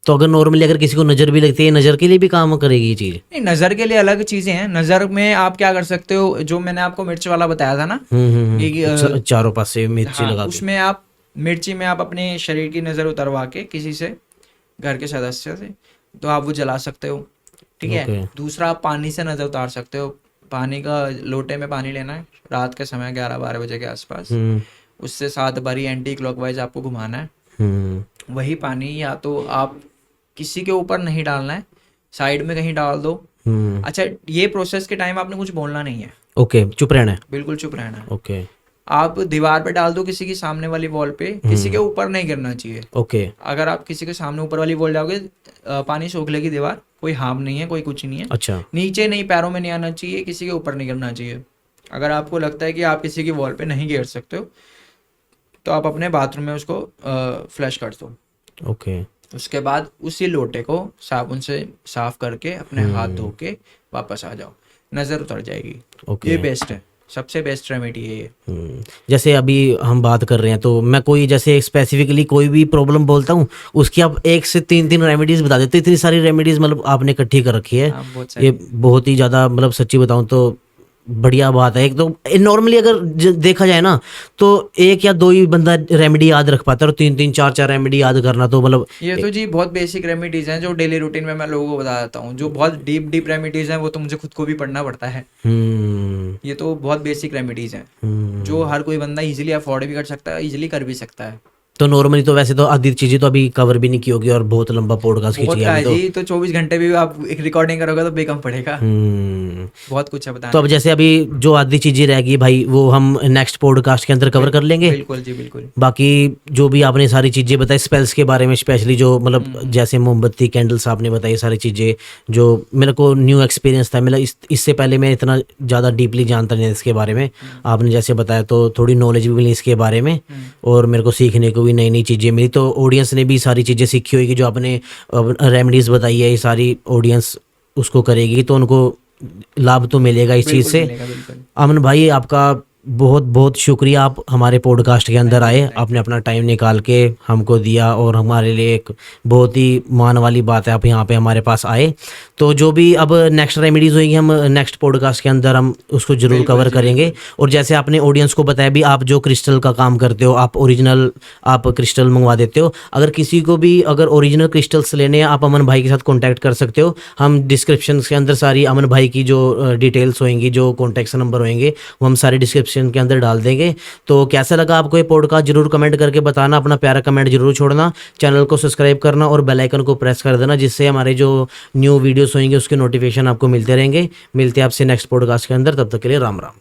तो अगर नॉर्मली अगर किसी को नजर भी लगती है, नजर के लिए भी काम करेगी ये चीज? नहीं, नजर के लिए अलग चीजें हैं। नजर में आप क्या कर सकते हो, जो मैंने आपको मिर्च वाला बताया था ना, चारों पास से मिर्ची लगा के, उसमें आप मिर्ची में आप अपने शरीर की नजर उतरवा के किसी से, घर के सदस्य से, तो आप वो जला सकते हो, ठीक है। दूसरा, आप पानी से नजर उतार सकते हो। पानी का लोटे में पानी लेना है रात के समय 11-12 बजे के आसपास, उससे 7 बारी एंटी क्लॉकवाइज आपको घुमाना है। वही पानी या तो आप किसी के ऊपर नहीं डालना है, साइड में कहीं डाल दो। अच्छा, ये प्रोसेस के टाइम आपने कुछ बोलना नहीं है। ओके, चुप रहना है, बिल्कुल चुप रहना है। ओके। आप दीवार पे डाल दो, किसी की सामने वाली वॉल पे, किसी के ऊपर नहीं गिरना चाहिए। ओके। अगर आप किसी के सामने ऊपर वाली वॉल जाओगे, पानी सोख लेगी दीवार, कोई हार्म नहीं है, कोई कुछ नहीं है। अच्छा। नीचे नहीं, पैरों में नहीं आना चाहिए, किसी के ऊपर नहीं गिरना चाहिए। अगर आपको लगता है कि आप किसी की वॉल पे नहीं गिर सकते हो, तो आप अपने बाथरूम में उसको फ्लश कर दो। ओके। उसके बाद उसी लोटे को साबुन से साफ करके अपने हाथ धो के वापस आ जाओ, नजर उतर जाएगी। ये बेस्ट है, सबसे बेस्ट रेमेडी है ये। जैसे अभी हम बात कर रहे हैं, तो मैं कोई जैसे स्पेसिफिकली कोई भी प्रॉब्लम बोलता हूँ, उसकी आप 1 से 3 रेमेडीज बता देते। इतनी सारी रेमेडीज मतलब आपने इकट्ठी कर रखी है, ये बहुत ही ज्यादा, मतलब सच्ची बताऊं तो बढ़िया बात है। एक तो नॉर्मली अगर देखा जाए ना, तो 1 या 2 ही बंदा रेमेडी याद रख पाता है, और 3-3 4-4 रेमेडी याद करना तो मतलब ये तो जी बहुत बेसिक रेमेडीज हैं जो डेली रूटीन में मैं लोगों को बता देता हूँ। जो बहुत डीप रेमेडीज हैं वो तो मुझे खुद को भी पढ़ना पड़ता है। ये तो बहुत बेसिक रेमेडीज हैं जो हर कोई बंदा इजीली अफोर्ड भी कर सकता है, इजीली कर भी सकता है। तो नॉर्मली तो वैसे तो आधी चीजें तो अभी कवर भी नहीं की होगी, और बहुत लंबा पॉडकास्ट खींच लिया जी। तो 24 घंटे भी आप एक रिकॉर्डिंग करोगे तो बेकम पड़ेगा। बहुत कुछ है बताने। तो अब जैसे अभी जो आधी चीजें रहेगी भाई, वो हम नेक्स्ट पॉडकास्ट के अंदर कवर कर लेंगे। बिल्कुल जी, बिल्कुल। बाकी जो भी आपने सारी चीजें बताई स्पेल्स के बारे में, स्पेशली जो मतलब जैसे मोमबत्ती, कैंडल्स आपने बताई, सारी चीजें जो मेरे को न्यू एक्सपीरियंस था। मतलब इससे पहले मैं इतना ज्यादा डीपली जानता नहीं इसके बारे में, आपने जैसे बताया तो थोड़ी नॉलेज भी मिली इसके बारे में, और मेरे को सीखने को भी नई नई चीज़ें मिली। तो ऑडियंस ने भी सारी चीज़ें सीखी होगी, जो आपने रेमेडीज़ बताई है, ये सारी ऑडियंस उसको करेगी, तो उनको लाभ तो मिलेगा इस चीज़ से। अमन भाई, आपका बहुत बहुत शुक्रिया, आप हमारे पॉडकास्ट के अंदर आए, आपने अपना टाइम निकाल के हमको दिया, और हमारे लिए एक बहुत ही मान वाली बात है आप यहाँ पे हमारे पास आए। तो जो भी अब नेक्स्ट रेमेडीज होंगी, हम नेक्स्ट पॉडकास्ट के अंदर हम उसको जरूर कवर करेंगे। और जैसे आपने ऑडियंस को बताया भी, आप जो क्रिस्टल का काम करते हो, आप ओरिजिनल आप क्रिस्टल मंगवा देते हो। अगर किसी को भी अगर ओरिजिनल क्रिस्टल्स लेने हैं, आप अमन भाई के साथ कॉन्टैक्ट कर सकते हो। हम डिस्क्रिप्शन के अंदर सारी अमन भाई की जो डिटेल्स होंगी, जो कॉन्टैक्ट नंबर होंगे, वो हम सारे डिस्क्रिप्शन के अंदर डाल देंगे। तो कैसा लगा आपको ये पॉडकास्ट, जरूर कमेंट करके बताना, अपना प्यारा कमेंट जरूर छोड़ना, चैनल को सब्सक्राइब करना और बेल आइकन को प्रेस कर देना, जिससे हमारे जो न्यू वीडियोस होंगे उसके नोटिफिकेशन आपको मिलते रहेंगे। मिलते हैं आपसे नेक्स्ट पॉडकास्ट के अंदर, तब तक के लिए राम राम।